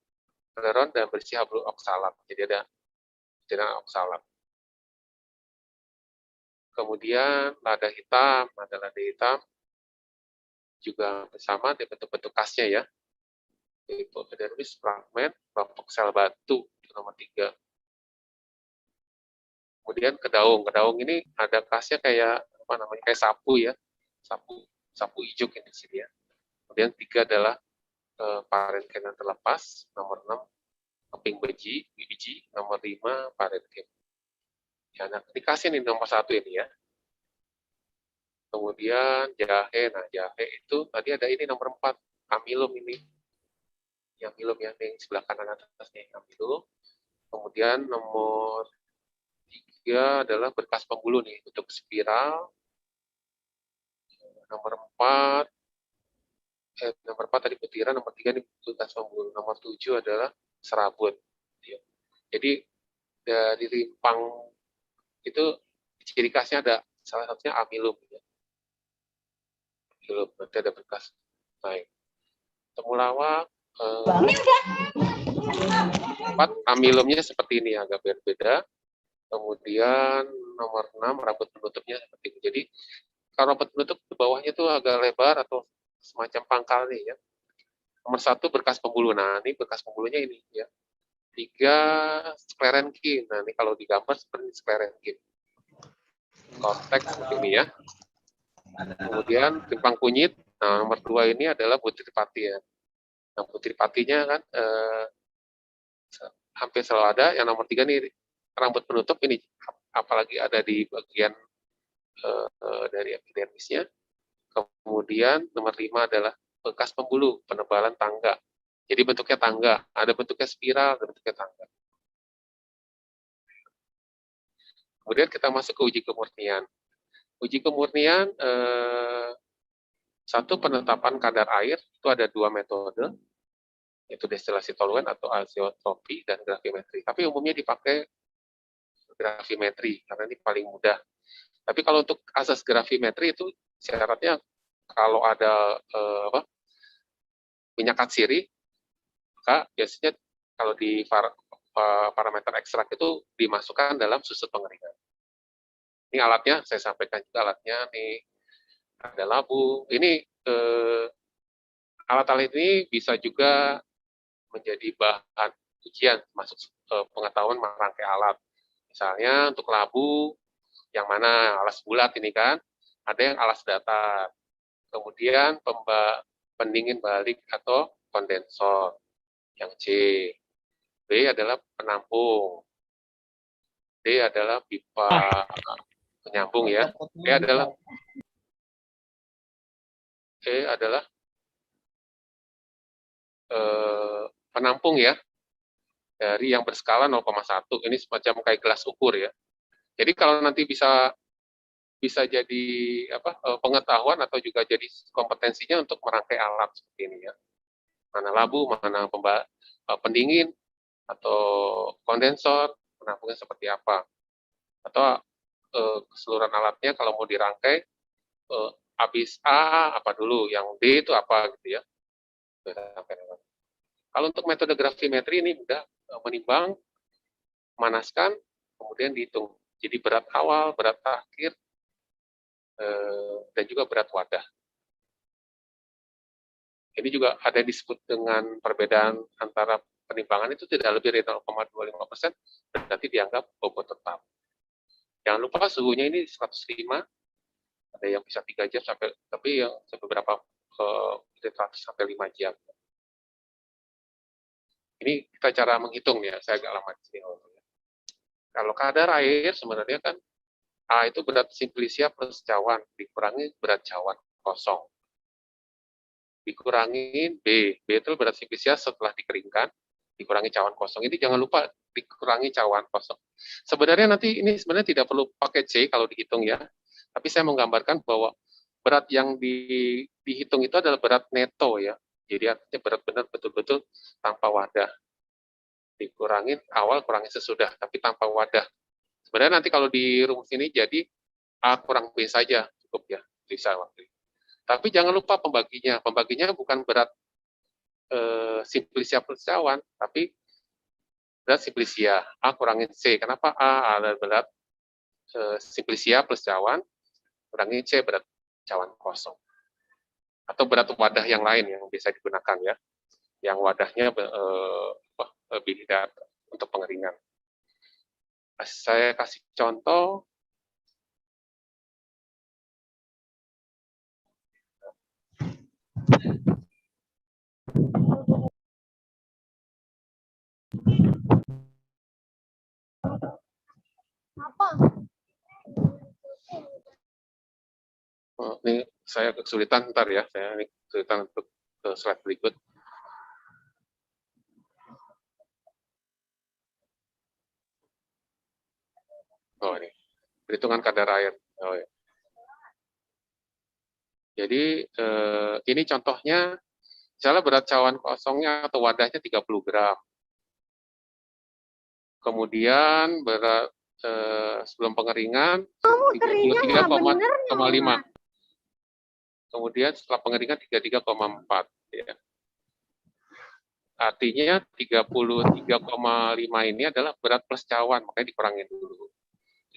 eleron, dan berisi hablur oksalat. Jadi ada butiran oksalat. Kemudian lada hitam, juga sama di bentuk-bentuk khasnya ya. Epidermis fragmen, kelompok sel batu, nomor 3. Kemudian kedaung ini ada khasnya kayak kayak sapu ya, sapu ijuk ini di sini ya. Kemudian 3 adalah parenkim yang terlepas, nomor 6 keping biji, nomor 5 parenkim. Ya, nah, dikasih nih nomor 1 ini ya. Kemudian jahe, nah jahe itu tadi ada ini nomor 4, amilum ini. Amilum yang di sebelah kanan atas nih, amilum. Kemudian nomor 3 adalah berkas pembuluh nih, bentuk spiral. Nomor 4 tadi butiran, nomor 3 ini berkas pembuluh. Nomor 7 adalah serabut. Jadi dari rimpang itu ciri khasnya ada salah satunya amilum. Amilum, nanti ada berkas. Baik. Temulawak, 4 amilumnya seperti ini, agak berbeda. Kemudian nomor 6 rambut penutupnya seperti ini. Jadi kalau rambut penutup ke bawahnya itu agak lebar atau semacam pangkal nih ya. Nomor 1 berkas pembuluh. Nah, ini berkas pembuluhnya ini ya. 3 sklerenkin. Nah, ini kalau digambar seperti sklerenkin. Konteks seperti ini ya. Kemudian timpang kunyit. Nah, nomor 2 ini adalah butir pati ya. Nah, butir patinya kan hampir selalu ada. Yang nomor 3 nih rambut penutup ini, apalagi ada di bagian dari epidermisnya. Kemudian nomor 5 adalah bekas pembuluh, penebalan tangga. Jadi bentuknya tangga, ada bentuknya spiral, ada bentuknya tangga. Kemudian kita masuk ke uji kemurnian. Uji kemurnian, satu penetapan kadar air, itu ada 2 metode, yaitu destilasi toluen atau azeotropi dan gravimetri. Tapi umumnya dipakai gravimetri, karena ini paling mudah. Tapi kalau untuk asas gravimetri itu syaratnya kalau ada minyak atsiri, maka biasanya kalau di parameter ekstrak itu dimasukkan dalam susut pengeringan. Ini alatnya, saya sampaikan juga alatnya nih, ada labu. Ini alat-alat ini bisa juga menjadi bahan ujian, masuk pengetahuan merangkai alat. Misalnya untuk labu, yang mana alas bulat ini kan, ada yang alas datar. Kemudian pendingin balik atau kondensor, yang C. B adalah penampung. D adalah pipa penyambung ya. E adalah penampung ya. Dari yang berskala 0,1. Ini semacam kayak gelas ukur ya. Jadi kalau nanti bisa jadi pengetahuan atau juga jadi kompetensinya untuk merangkai alat seperti ini ya. Mana labu, mana pendingin atau kondensor, penampungnya seperti apa. Atau keseluruhan alatnya kalau mau dirangkai, habis A apa dulu, yang D itu apa gitu ya. Kalau untuk metode gravimetri ini mudah, menimbang, memanaskan, kemudian dihitung. Jadi berat awal, berat akhir, dan juga berat wadah. Ini juga ada disebut dengan perbedaan antara penimbangan itu tidak lebih dari 0,25%, berarti dianggap bobot tetap. Jangan lupa suhunya ini 105, ada yang bisa 3 jam sampai, tapi yang beberapa literatur sampai 5 jam. Ini kita cara menghitung ya, saya agak lama di sini. Kalau kadar air sebenarnya kan A itu berat simplisia plus cawan, dikurangi berat cawan kosong. Dikurangi B itu berat simplisia setelah dikeringkan, dikurangi cawan kosong. Ini jangan lupa dikurangi cawan kosong. Sebenarnya nanti ini sebenarnya tidak perlu pakai C kalau dihitung ya, tapi saya menggambarkan bahwa berat yang dihitung itu adalah berat neto ya. Jadi artinya berat benar betul-betul tanpa wadah. Dikurangin awal, kurangi sesudah, tapi tanpa wadah. Sebenarnya nanti kalau di rumus ini jadi A kurang B saja cukup ya, bisa waktu itu. Tapi jangan lupa pembaginya. Pembaginya bukan berat simplisia plus cawan, tapi berat simplisia. A kurangin C. Kenapa A adalah berat simplisia plus cawan, kurangin C berat cawan kosong. Atau berat wadah yang lain yang bisa digunakan ya. Yang wadahnya lebih untuk pengeringan. Saya kasih contoh. Ini saya kesulitan ntar ya, saya ini kesulitan untuk slide berikut. Oh ini, perhitungan kadar air. Oh, ya. Jadi ini contohnya, misalnya berat cawan kosongnya atau wadahnya 30 gram. Kemudian berat sebelum pengeringan 33,5. Kemudian setelah pengeringan 33,4 ya. Artinya 33,5 ini adalah berat plus cawan, makanya dikurangin dulu.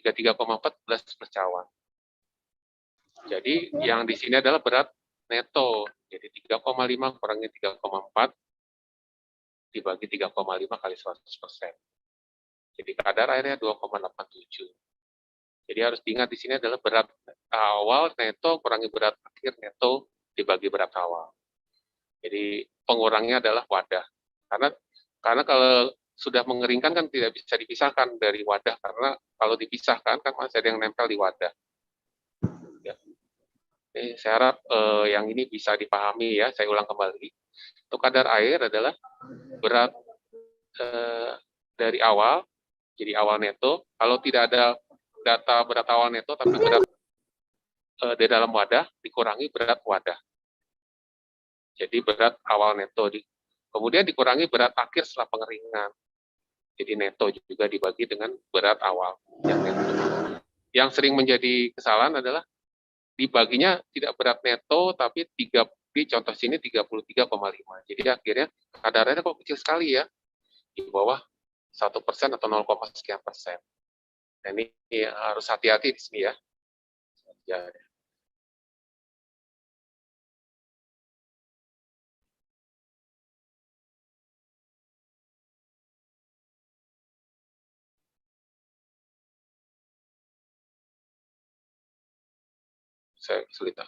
33,4 plus cawan. Jadi yang di sini adalah berat neto. Jadi 3,5 kurangi 3,4 dibagi 3,5 kali 100%. Jadi kadar airnya 2,87. Jadi harus diingat di sini adalah berat awal neto kurangi berat akhir neto dibagi berat awal. Jadi pengurangnya adalah wadah. Karena kalau sudah mengeringkan kan tidak bisa dipisahkan dari wadah, karena kalau dipisahkan kan masih ada yang nempel di wadah. Ya. Jadi saya harap yang ini bisa dipahami ya. Saya ulang kembali. Untuk kadar air adalah berat dari awal, jadi awal neto. Kalau tidak ada data berat awal neto, tapi berat di dalam wadah dikurangi berat wadah. Jadi berat awal neto, kemudian dikurangi berat akhir setelah pengeringan. Jadi neto juga dibagi dengan berat awal yang neto. Yang sering menjadi kesalahan adalah dibaginya tidak berat neto, tapi di contoh sini 33,5. Jadi akhirnya kadarnya kok kecil sekali ya, di bawah 1% atau 0, sekian persen. Nah, ini harus hati-hati di sini ya.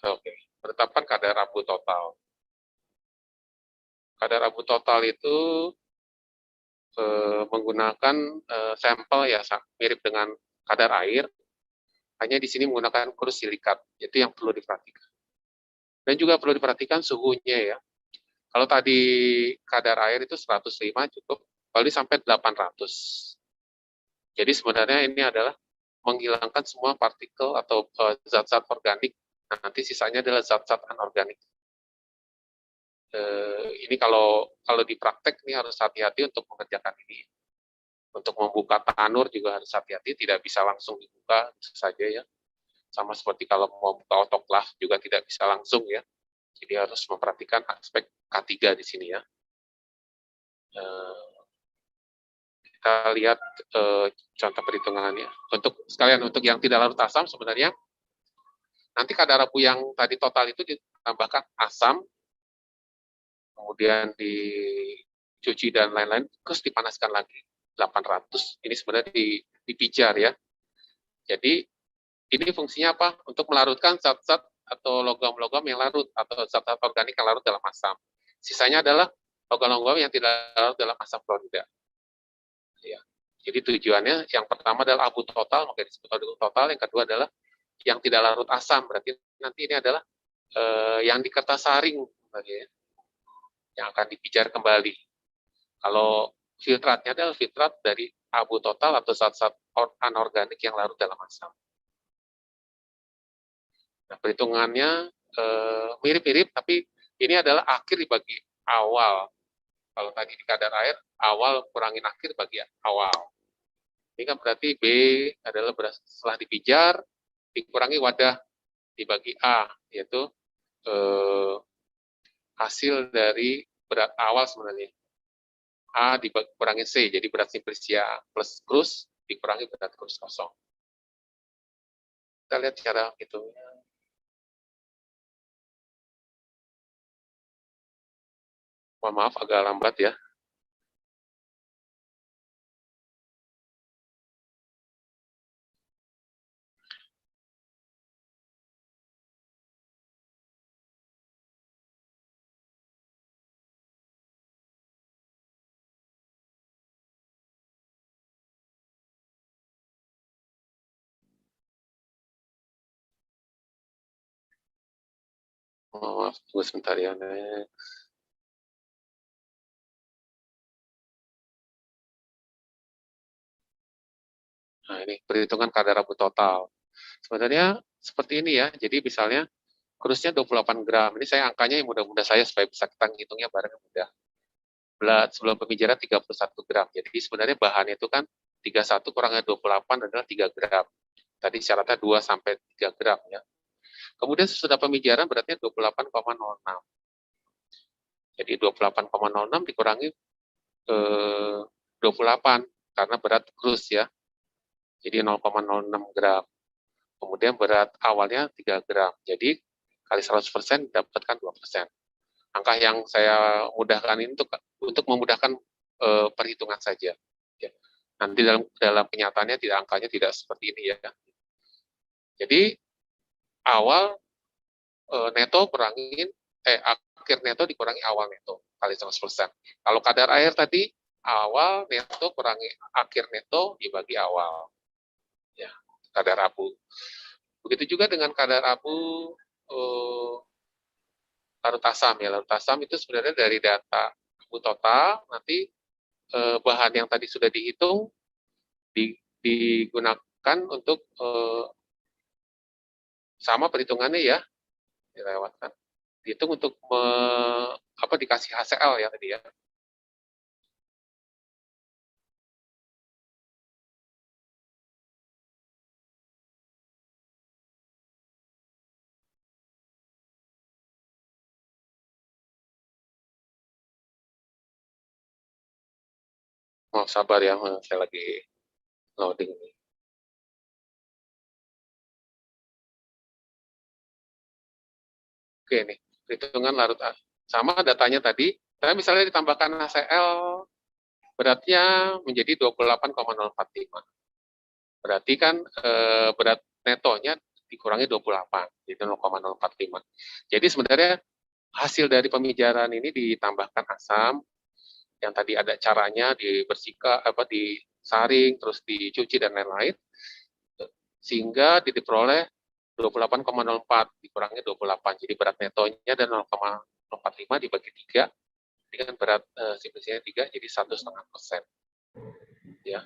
Oke. Penetapan kadar abu total. Kadar abu total itu menggunakan sampel ya mirip dengan kadar air, hanya di sini menggunakan krus silikat. Itu yang perlu diperhatikan. Dan juga perlu diperhatikan suhunya ya. Kalau tadi kadar air itu 105 cukup, kalau ini sampai 800. Jadi sebenarnya ini adalah menghilangkan semua partikel atau zat-zat organik. Nah, nanti sisanya adalah zat-zat anorganik. Ini kalau di praktek ini harus hati-hati untuk mengerjakan ini. Untuk membuka tanur juga harus hati-hati, tidak bisa langsung dibuka saja ya. Sama seperti kalau mau buka otoklaf juga tidak bisa langsung ya. Jadi harus memperhatikan aspek K3 di sini ya. Kita lihat contoh perhitungannya. Untuk yang tidak larut asam sebenarnya nanti kadar abu yang tadi total itu ditambahkan asam, kemudian dicuci dan lain-lain, terus dipanaskan lagi 800. Ini sebenarnya dipijar ya. Jadi ini fungsinya apa? Untuk melarutkan zat-zat atau logam-logam yang larut atau zat-zat organik yang larut dalam asam. Sisanya adalah logam-logam yang tidak larut dalam asam klorida. Ya. Jadi tujuannya yang pertama adalah abu total, maka disebut abu total. Yang kedua adalah yang tidak larut asam. Berarti nanti ini adalah yang di kertas saring, ya, yang akan dipijar kembali. Kalau filtratnya adalah filtrat dari abu total atau zat-zat anorganik yang larut dalam asam. Nah, perhitungannya mirip-mirip, tapi ini adalah akhir dibagi awal. Kalau tadi di kadar air, awal kurangin akhir bagi awal. Ini kan berarti B adalah setelah dipijar, dikurangi wadah dibagi A, yaitu hasil dari berat awal sebenarnya. A dikurangi C, jadi berat simplisia plus krus dikurangi berat krus kosong. Kita lihat cara hitungnya. Mohon maaf agak lambat ya. Maaf, tunggu sebentar ya. Nah, ini perhitungan kadar abu total. Sebenarnya seperti ini ya. Jadi misalnya krusnya 28 gram. Ini saya angkanya yang mudah-mudah saya supaya bisa kita ngitungnya bareng mudah. Sebelum pemijaran 31 gram. Jadi sebenarnya bahannya itu kan 31 kurangnya 28 adalah 3 gram. Tadi syaratnya 2 sampai 3 gram ya. Kemudian sesudah pemijaran beratnya 28,06. Jadi 28,06 dikurangi 28 karena berat krus ya. Jadi 0,06 gram. Kemudian Kemudian berat awalnya 3 gram. Jadi kali 100% dapatkan 2%. Angka yang saya mudahkan ini untuk memudahkan perhitungan saja. Ya. Nanti dalam kenyataannya angkanya tidak seperti ini ya. Jadi awal neto kurangin akhir neto dikurangi awal neto kali 100%. Kalau kadar air tadi awal neto kurangi akhir neto dibagi awal. Ya, kadar abu. Begitu juga dengan kadar abu larut asam ya. Larut asam itu sebenarnya dari data abu total, nanti bahan yang tadi sudah dihitung digunakan untuk sama perhitungannya ya, dilewatkan. Dihitung untuk dikasih HCl ya tadi ya. Mau sabar ya, saya lagi loading ini. Oke nih, perhitungan larut sama datanya tadi. Tapi misalnya ditambahkan HCl, beratnya menjadi 28,045. Berarti kan berat netonya dikurangi 28, jadi 0,045. Jadi sebenarnya hasil dari pemijaran ini ditambahkan asam, yang tadi ada caranya dibersihkan, disaring, terus dicuci dan lain-lain, sehingga diperoleh 28,04 dikurangi 28. Jadi berat netonya dan 0,045 dibagi 3 dengan berat simplisinya 3 jadi 1,5%. Ya.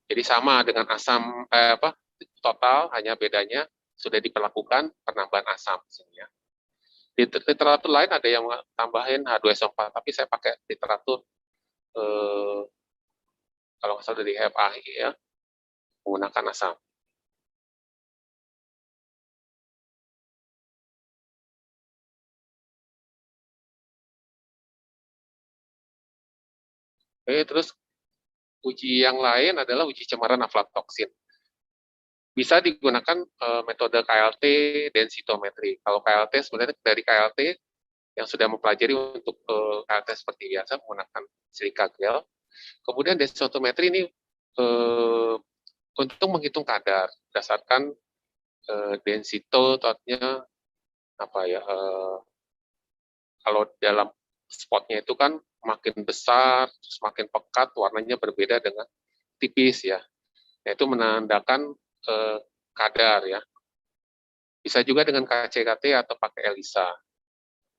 Jadi sama dengan asam total, hanya bedanya sudah diperlakukan penambahan asam ya. Di literatur lain ada yang tambahin H2SO4, tapi saya pakai literatur kalau nggak salah dari HFAI ya, menggunakan asam. Oke, terus uji yang lain adalah uji cemaran aflatoksin. Bisa digunakan metode KLT densitometri. Kalau KLT sebenarnya dari KLT yang sudah mempelajari untuk KLT seperti biasa menggunakan silika gel. Kemudian densitometri ini untuk menghitung kadar berdasarkan densitonya kalau dalam spotnya itu kan makin besar, semakin pekat, warnanya berbeda dengan tipis ya. Nah, itu menandakan kadar ya. Bisa juga dengan KCKT atau pakai ELISA.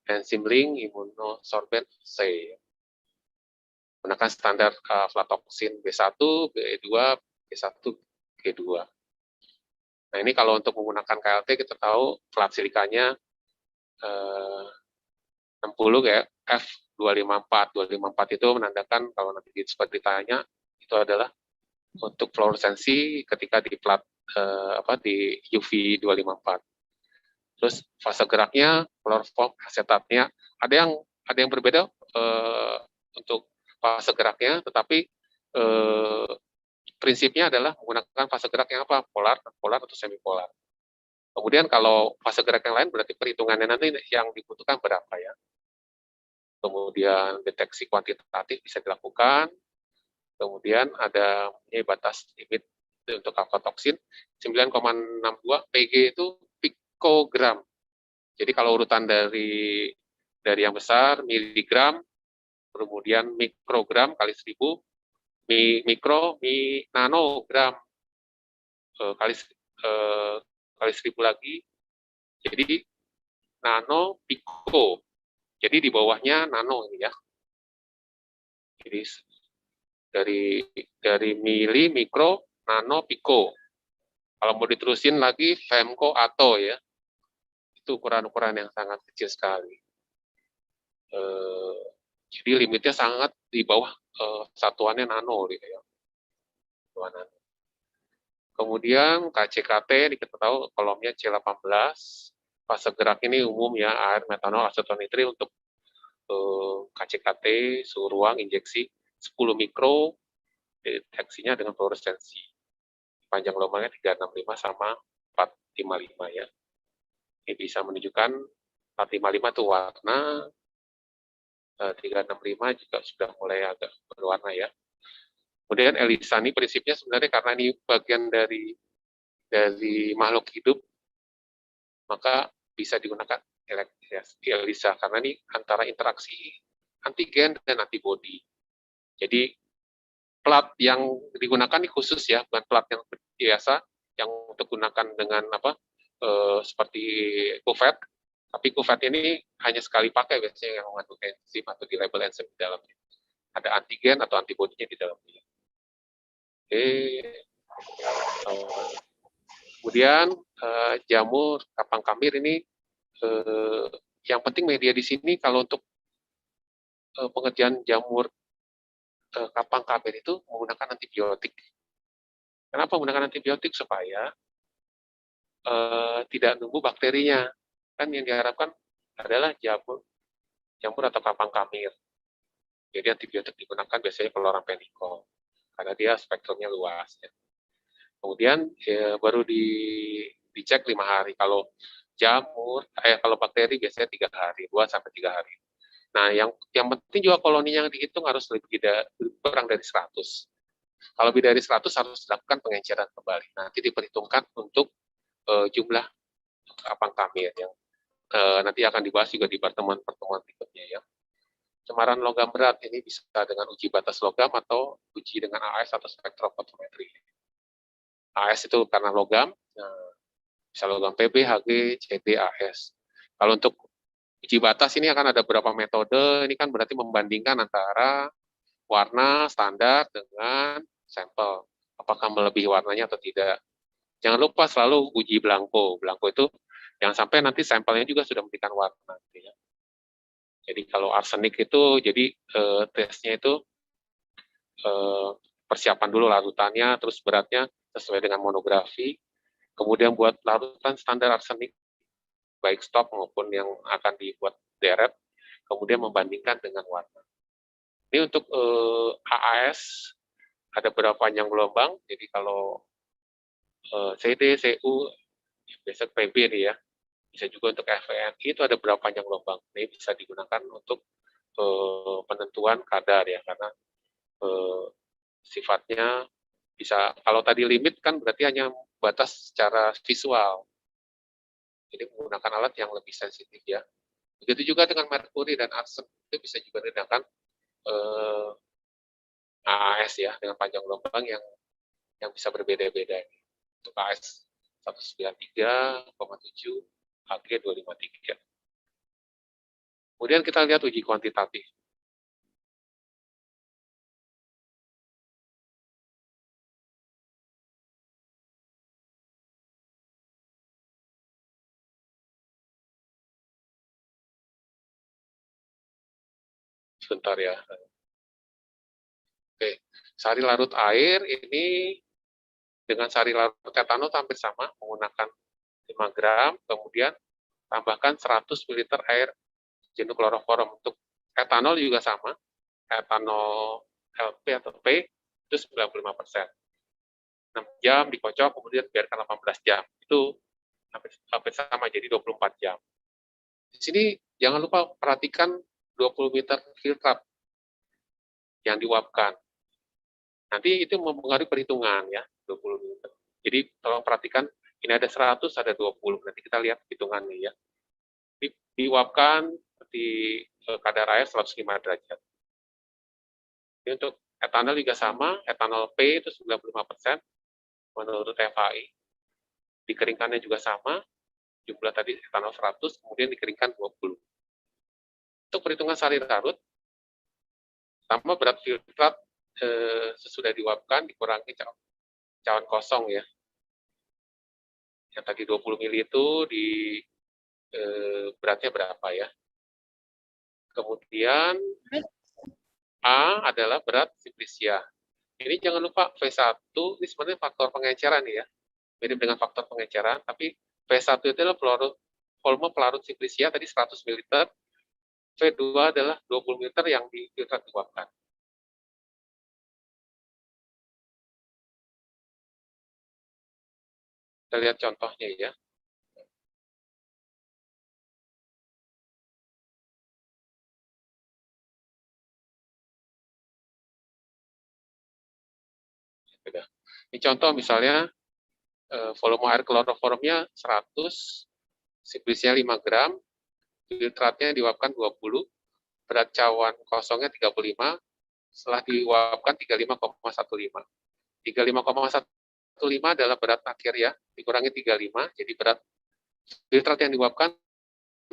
Enzim link immunosorbent assay. Menggunakan standar aflatoksin B1, B2, B1, G2. Nah, ini kalau untuk menggunakan KLT kita tahu flat silikanya 60 kayak F254. 254 itu menandakan kalau nanti ditanya itu adalah untuk fluoresensi ketika di plat di UV 254. Terus fase geraknya, kloroform asetatnya ada yang berbeda untuk fase geraknya, tetapi prinsipnya adalah menggunakan fase gerak yang apa? Polar, polar atau semipolar. Kemudian kalau fase gerak yang lain berarti perhitungannya nanti yang dibutuhkan berapa ya. Kemudian deteksi kuantitatif bisa dilakukan. Kemudian ada batas limit untuk aflatoksin 9,62 Pg itu pikogram. Jadi kalau urutan dari yang besar miligram, kemudian mikrogram kali 1000, mikro, nanogram kali 1000 lagi. Jadi nano, piko. Jadi di bawahnya nano ini ya. Jadi dari mili, mikro, nano, piko. Kalau mau diterusin lagi femco atau ya. Itu ukuran-ukuran yang sangat kecil sekali. Jadi limitnya sangat di bawah satuannya nano gitu ya. Kemudian KCKT kita tahu kolomnya C18. Fase gerak ini umum ya, air, metanol, aseton nitrit untuk KCKT, suhu ruang, injeksi 10 mikro, deteksinya dengan fluoresensi. Panjang gelombangnya 365 sama 455 ya. Ini bisa menunjukkan 455 itu warna, 365 juga sudah mulai agak berwarna ya. Kemudian ELISA ini prinsipnya sebenarnya karena ini bagian dari makhluk hidup, maka bisa digunakan ELISA karena ini antara interaksi antigen dan antibodi. Jadi plat yang digunakan ini khusus ya, bukan plat yang biasa yang untuk gunakan dengan seperti kuvet, tapi kuvet ini hanya sekali pakai biasanya yang mengandung enzim atau di label enzim di dalamnya. Ada antigen atau antibodinya di dalamnya. Oke. Kemudian jamur kapang kamir ini yang penting media di sini kalau untuk pengerjaan jamur kapang kamir itu menggunakan antibiotik. Kenapa menggunakan antibiotik? Supaya tidak nunggu bakterinya. Kan yang diharapkan adalah jamur atau kapang kamir. Jadi antibiotik digunakan biasanya chloramphenicol karena dia spektrumnya luas. Ya. Kemudian baru dicek 5 hari. Kalau kalau bakteri biasanya 3 hari, 2 sampai 3 hari. Nah, yang penting juga koloninya yang dihitung harus kurang dari 100. Kalau lebih dari 100 harus dilakukan pengenceran kembali. Nanti diperhitungkan untuk jumlah kapang kamir yang nanti akan dibahas juga di pertemuan-pertemuan berikutnya ya. Pencemaran logam berat ini bisa dengan uji batas logam atau uji dengan AS atau spektrofotometri. AS itu karena logam, bisa logam PB, HG, CD, AS. Kalau untuk uji batas ini akan ada beberapa metode, ini kan berarti membandingkan antara warna standar dengan sampel. Apakah melebihi warnanya atau tidak. Jangan lupa selalu uji blanko. Blanko itu yang sampai nanti sampelnya juga sudah memberikan warna. Ya. Jadi kalau arsenik itu, jadi tesnya itu persiapan dulu larutannya, terus beratnya sesuai dengan monografi. Kemudian buat larutan standar arsenik, baik stop maupun yang akan dibuat deret, kemudian membandingkan dengan warna. Ini untuk AAS, ada berapa panjang gelombang, jadi kalau CD, CU, biasa PB nih ya, bisa juga untuk FVNI itu ada berapa panjang gelombang. Ini bisa digunakan untuk penentuan kadar ya, karena sifatnya bisa, kalau tadi limit kan berarti hanya batas secara visual. Jadi menggunakan alat yang lebih sensitif ya. Begitu juga dengan merkuri dan arsen, itu bisa juga digunakan AAS ya, dengan panjang gelombang yang bisa berbeda-beda. Untuk AS 193,7, HG 253. Kemudian kita lihat uji kuantitatif. Sebentar ya. Oke, sari larut air ini dengan sari larut etanol hampir sama, menggunakan 5 gram, kemudian tambahkan 100 ml air jenuh kloroform. Untuk etanol juga sama, etanol LP atau P itu 95%. 6 jam dikocok, kemudian biarkan 18 jam. Itu hampir sama, jadi 24 jam. Di sini jangan lupa perhatikan 20 liter filtrat yang diuapkan. Nanti itu mempengaruhi perhitungan ya, 20 liter. Jadi tolong perhatikan, ini ada 100, ada 20. Nanti kita lihat hitungannya ya. Diuapkan di kadar air 105 derajat. Ini untuk etanol juga sama, etanol P itu 95% menurut FAI. Dikeringkannya juga sama, jumlah tadi etanol 100, kemudian dikeringkan 20. Untuk perhitungan sari larut, pertama berat filtrat sesudah diuapkan dikurangi cawan kosong ya. Yang tadi 20 ml itu di beratnya berapa ya. Kemudian A adalah berat simplicia. Ini jangan lupa V1, ini sebenarnya faktor pengenceran ya. Mirip dengan faktor pengenceran, tapi V1 itu adalah volume pelarut simplicia tadi 100 ml, V2 adalah 20 ml yang filtrat diuapkan. Kita lihat contohnya ya. Ini contoh misalnya volume air kloroformnya 100, simplisia 5 gram, filtratnya diuapkan 20, berat cawan kosongnya 35, setelah diuapkan 35,15. 35,15 adalah berat akhir ya, dikurangi 35, jadi berat filtrat yang diuapkan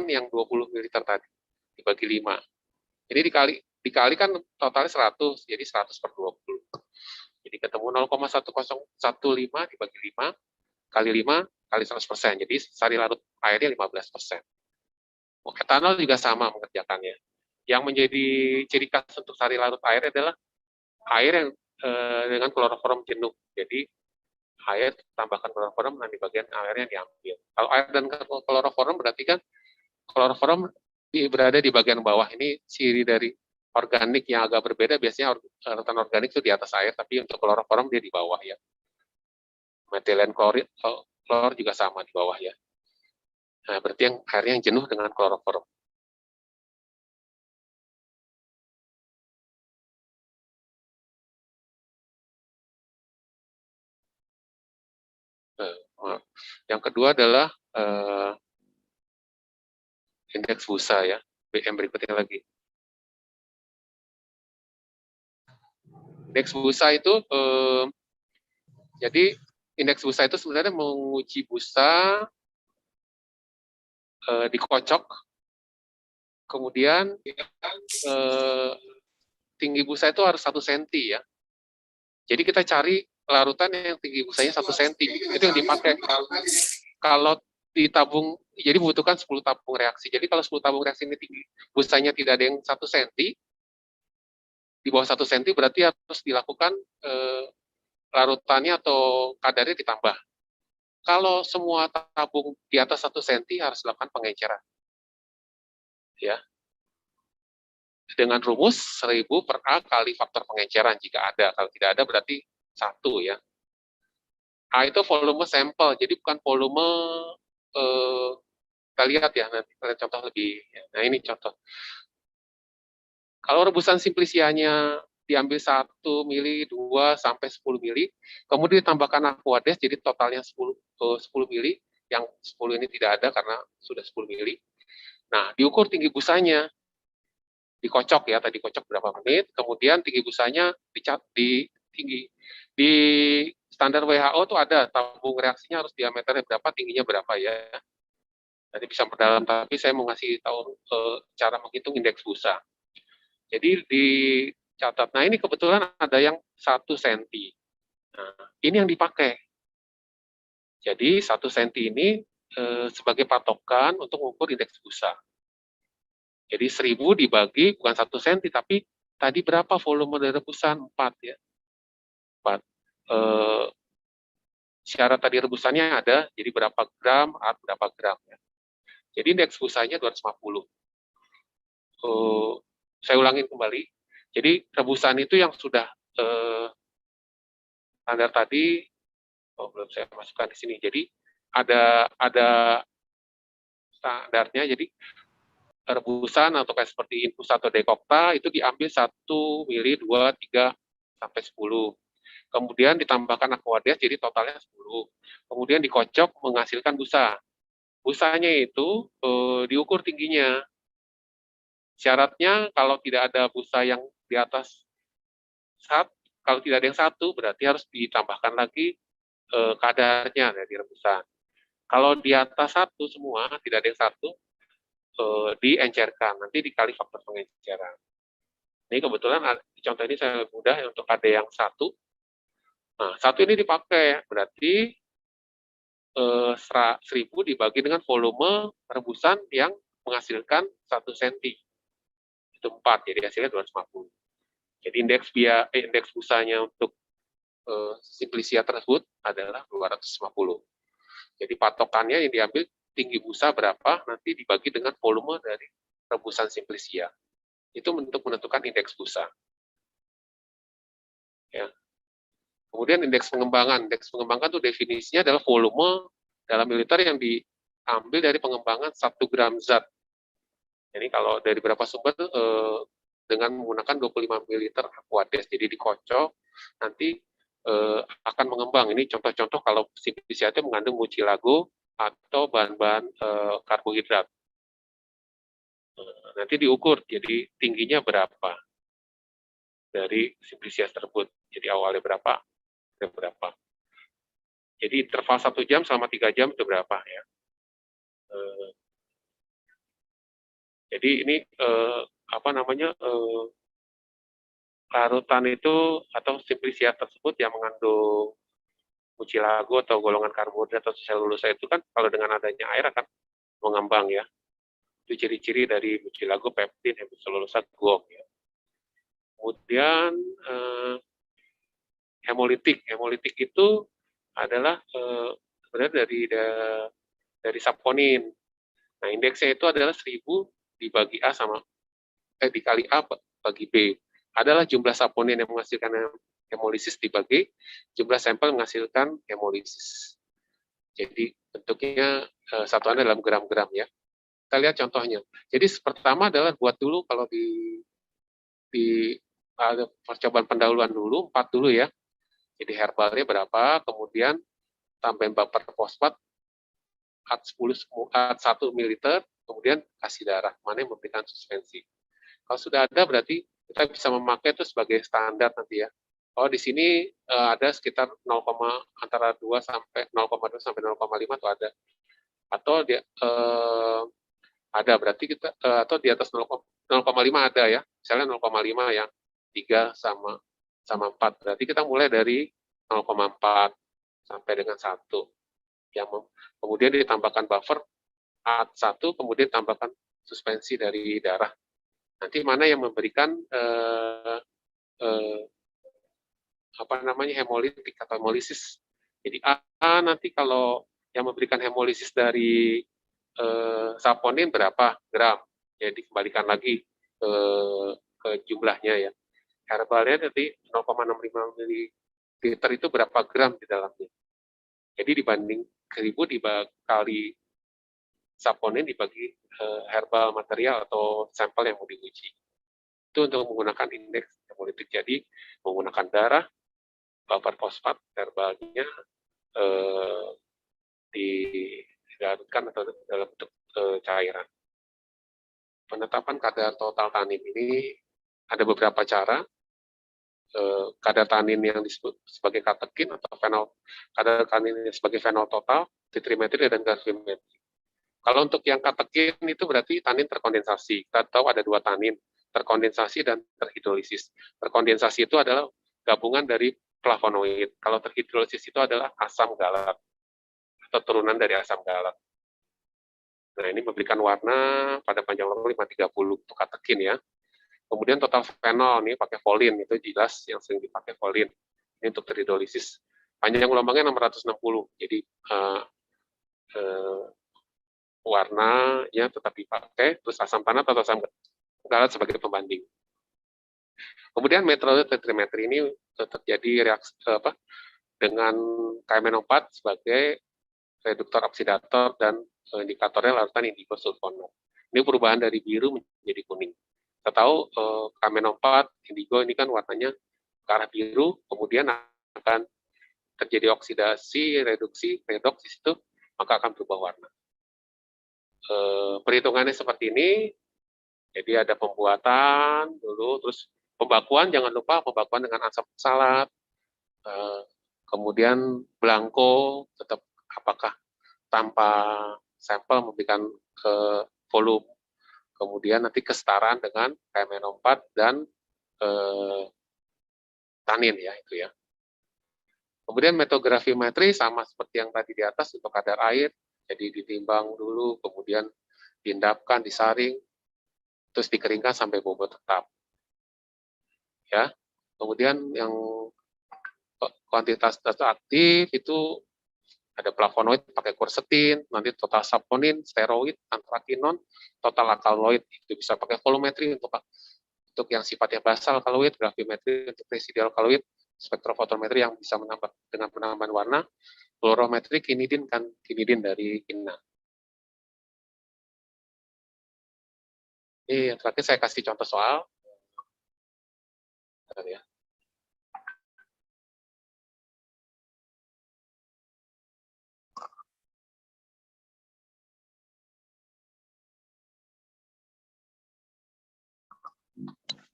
yang 20 ml tadi, dibagi 5. Ini dikali kan totalnya 100, jadi 100 per 20. Jadi ketemu 0,1015 dibagi 5, kali 5, kali 100%. Jadi sari larut airnya 15%. Etanol juga sama mengerjakannya. Yang menjadi ciri khas untuk sari larut air adalah air yang dengan kloroform jenuh. Jadi air tambahkan kloroform dan di bagian airnya diambil. Kalau air dan kloroform berarti kan kloroform berada di bagian bawah. Ini ciri dari organik yang agak berbeda. Biasanya larutan organik itu di atas air, tapi untuk kloroform dia di bawah ya. Metilen klor juga sama di bawah ya. Nah, berarti yang airnya yang jenuh dengan kloroform. Yang kedua adalah indeks busa ya, BM berikutnya lagi. Indeks busa itu, jadi indeks busa itu sebenarnya menguji busa dikocok, kemudian tinggi busa itu harus 1 cm ya. Jadi kita cari larutan yang tinggi busanya 1 cm, itu yang dipakai. Kalau ditabung, jadi membutuhkan 10 tabung reaksi. Jadi kalau 10 tabung reaksi ini tinggi, busanya tidak ada yang 1 cm, di bawah 1 cm berarti harus dilakukan larutannya atau kadarnya ditambah. Kalau semua tabung di atas 1 cm harus dilakukan pengenceran. Ya. Dengan rumus 1000 per A kali faktor pengenceran jika ada. Kalau tidak ada berarti 1 ya. A itu volume sampel, jadi bukan volume kita lihat ya, nanti kita lihat contoh lebih. Nah ini contoh. Kalau rebusan simplisianya diambil 1 mili, 2 sampai 10 mili, kemudian ditambahkan aquades, jadi totalnya 10 mili, yang 10 ini tidak ada karena sudah 10 mili. Nah, diukur tinggi busanya, dikocok ya, tadi kocok berapa menit, kemudian tinggi busanya di standar WHO tuh ada tabung reaksinya harus diameternya berapa, tingginya berapa ya. Nanti bisa berdalam, tapi saya mau ngasih tahu cara menghitung indeks busa. Jadi dicatat. Nah ini kebetulan ada yang 1 cm. Nah, ini yang dipakai. Jadi 1 cm ini sebagai patokan untuk mengukur indeks busa. Jadi 1000 dibagi bukan 1 cm, tapi tadi berapa volume dari rebusan? 4 ya. 4. Syarat tadi rebusannya ada, jadi berapa gram, berapa gram ya. Jadi indeks busanya 250. Saya ulangin kembali. Jadi rebusan itu yang sudah standar tadi, belum saya masukkan di sini. Jadi ada standarnya. Jadi rebusan atau kayak seperti infus atau dekokta itu diambil 1 mili, 2, 3 sampai 10. Kemudian ditambahkan aquades, jadi totalnya 10. Kemudian dikocok menghasilkan busa. Busanya itu diukur tingginya. Syaratnya kalau tidak ada busa yang di atas 1, kalau tidak ada yang 1 berarti harus ditambahkan lagi kadarnya dari rebusan. Kalau di atas 1 semua, tidak ada yang 1, diencerkan, nanti dikali faktor pengenceran. Ini kebetulan contoh ini saya mudah untuk ada yang 1. Nah, 1 ini dipakai, berarti 1000 dibagi dengan volume rebusan yang menghasilkan 1 cm. Itu 4, jadi hasilnya 250. Jadi indeks busanya untuk simplisia tersebut adalah 250. Jadi patokannya yang diambil tinggi busa berapa, nanti dibagi dengan volume dari rebusan simplisia. Itu untuk menentukan indeks busa. Ya. Kemudian indeks pengembangan. Indeks pengembangan itu definisinya adalah volume dalam mililiter yang diambil dari pengembangan 1 gram zat. Jadi kalau dari beberapa sumber dengan menggunakan 25 ml aquades, jadi dikocok, nanti akan mengembang. Ini contoh-contoh kalau Simplicia itu mengandung mucilago atau bahan-bahan karbohidrat. Nanti diukur, jadi tingginya berapa dari Simplicia tersebut. Jadi awalnya berapa, berapa. Jadi interval 1 jam selama 3 jam itu berapa ya. Jadi ini apa namanya, larutan itu atau Simplicia tersebut yang mengandung mucilago atau golongan karbohidrat atau selulosa itu kan kalau dengan adanya air akan mengembang ya. Itu ciri-ciri dari mucilago, peptin, hemiselulosa, guok ya. Kemudian hemolitik. Hemolitik itu adalah sebenarnya dari saponin. Nah, indeksnya itu adalah 1000 dibagi A sama dikali A bagi B. Adalah jumlah saponin yang menghasilkan hemolisis dibagi jumlah sampel menghasilkan hemolisis. Jadi bentuknya satuannya dalam gram-gram ya. Kita lihat contohnya. Jadi pertama adalah buat dulu kalau di percobaan pendahuluan dulu 4 dulu ya. Jadi herbalnya berapa, kemudian tambahin buffer fosfat AT 1 ml, kemudian kasih darah, mana yang memberikan suspensi. Kalau sudah ada berarti kita bisa memakai itu sebagai standar nanti ya. Oh di sini ada sekitar 0, antara 2 sampai 0,2 sampai 0,5 tuh ada. Atau dia ada berarti kita atau di atas 0,5 ada ya. Misalnya 0,5 yang 3 sama 4. Berarti kita mulai dari 0,4 sampai dengan 1. Yang kemudian ditambahkan buffer AT 1, kemudian tambahkan suspensi dari darah. Nanti mana yang memberikan apa namanya hemolitik atau hemolisis. Jadi A nanti kalau yang memberikan hemolisis dari saponin berapa gram, jadi kembalikan lagi ke jumlahnya ya. Herbalnya nanti 0,65 ml itu berapa gram di dalamnya. Jadi dibanding 1000 dikali saponin dibagi herbal material atau sampel yang mau diuji. Itu untuk menggunakan indeks hemolitik. Jadi menggunakan darah, buffer fosfat herbalnya dilarutkan atau dalam bentuk cairan. Penetapan kadar total tanin ini ada beberapa cara. Kadar tanin yang disebut sebagai katekin atau fenol, kadar tanin sebagai fenol total, titrimetri dan gravimetri. Kalau untuk yang katekin itu berarti tanin terkondensasi. Kita tahu ada 2 tanin, terkondensasi dan terhidrolisis. Terkondensasi itu adalah gabungan dari flavonoid. Kalau terhidrolisis itu adalah asam galat atau turunan dari asam galat. Nah, ini memberikan warna pada panjang lubang 530 untuk katekin ya. Kemudian total fenol ini pakai folin, itu jelas yang sering dipakai folin. Ini untuk terhidrolisis. Panjang gelombangnya 660. Jadi warnanya tetap dipakai, terus asam tanat atau asam galat sebagai pembanding. Kemudian metode tetrimetri ini terjadi reaksi dengan KMNO4 sebagai reduktor oksidator dan indikatornya larutan indigo sulfono. Ini perubahan dari biru menjadi kuning. Kita tahu KMNO4 indigo ini kan warnanya ke arah biru, kemudian akan terjadi oksidasi, reduksi, redoks di situ, maka akan berubah warna. Perhitungannya seperti ini, jadi ada pembuatan dulu, terus pembakuan, jangan lupa pembakuan dengan asap salat, kemudian blanko, tetap apakah tanpa sampel memberikan volume, kemudian nanti kesetaraan dengan KMNO4 dan tanin ya itu ya. Kemudian metode gravimetri sama seperti yang tadi di atas untuk kadar air, jadi ditimbang dulu, kemudian diendapkan, disaring, terus dikeringkan sampai bobot tetap. Ya. Kemudian yang kuantitas aktif itu ada flavonoid pakai quercetin, nanti total saponin, steroid, anthraquinone, total alkaloid itu bisa pakai volumetri untuk yang sifatnya basal alkaloid, gravimetri untuk residual alkaloid, spektrofotometri yang bisa menambah dengan penambahan warna, fluorometri kinidin dari kina. Ini yang terakhir saya kasih contoh soal. Ya.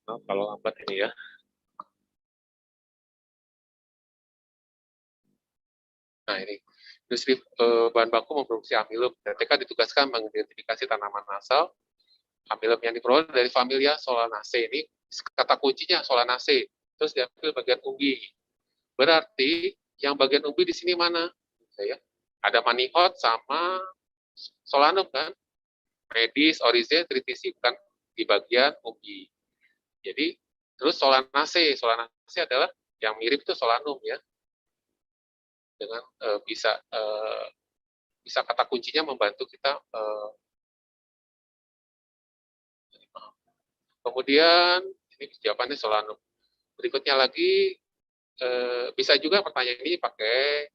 Maaf kalau lambat ini ya. Nah ini, industri bahan baku memproduksi amilum. DTK ditugaskan mengidentifikasi tanaman asal amilum yang diperoleh dari familia Solanaceae. Ini kata kuncinya Solanaceae. Terus diambil bagian umbi. Berarti yang bagian umbi di sini mana? Ya, ada manihot sama solanum kan? Medis, orize, tritisi bukan di bagian umbi. Jadi terus Solanaceae. Solanaceae adalah yang mirip itu solanum ya. Dengan bisa kata kuncinya membantu kita. Kemudian ini jawabannya solanum. Berikutnya lagi bisa juga pertanyaan ini pakai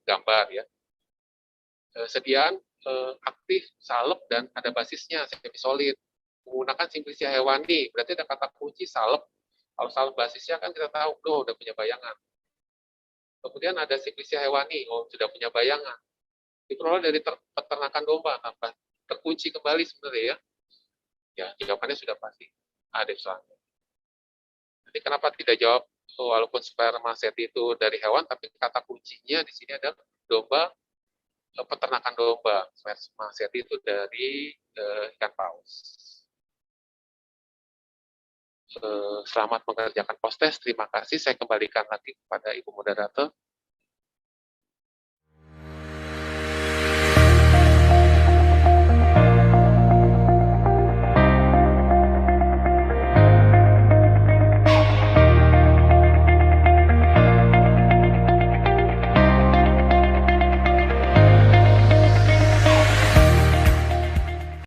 gambar ya. Sediaan aktif, salep dan ada basisnya semi solid. Menggunakan simplisia hewani, berarti ada kata kunci salep. Kalau salep basisnya kan kita tahu, udah punya bayangan. Kemudian ada simplisia hewani, sudah punya bayangan. Diperoleh dari peternakan domba, tanpa terkunci kembali sebenarnya ya. Ya, jawabannya sudah pasti. Ada soalnya. Jadi kenapa tidak jawab walaupun spermaceti itu dari hewan, tapi kata kuncinya di sini adalah domba, peternakan domba. Spermaceti itu dari ikan paus. Selamat mengerjakan post test. Terima kasih. Saya kembalikan lagi kepada Ibu Moderator.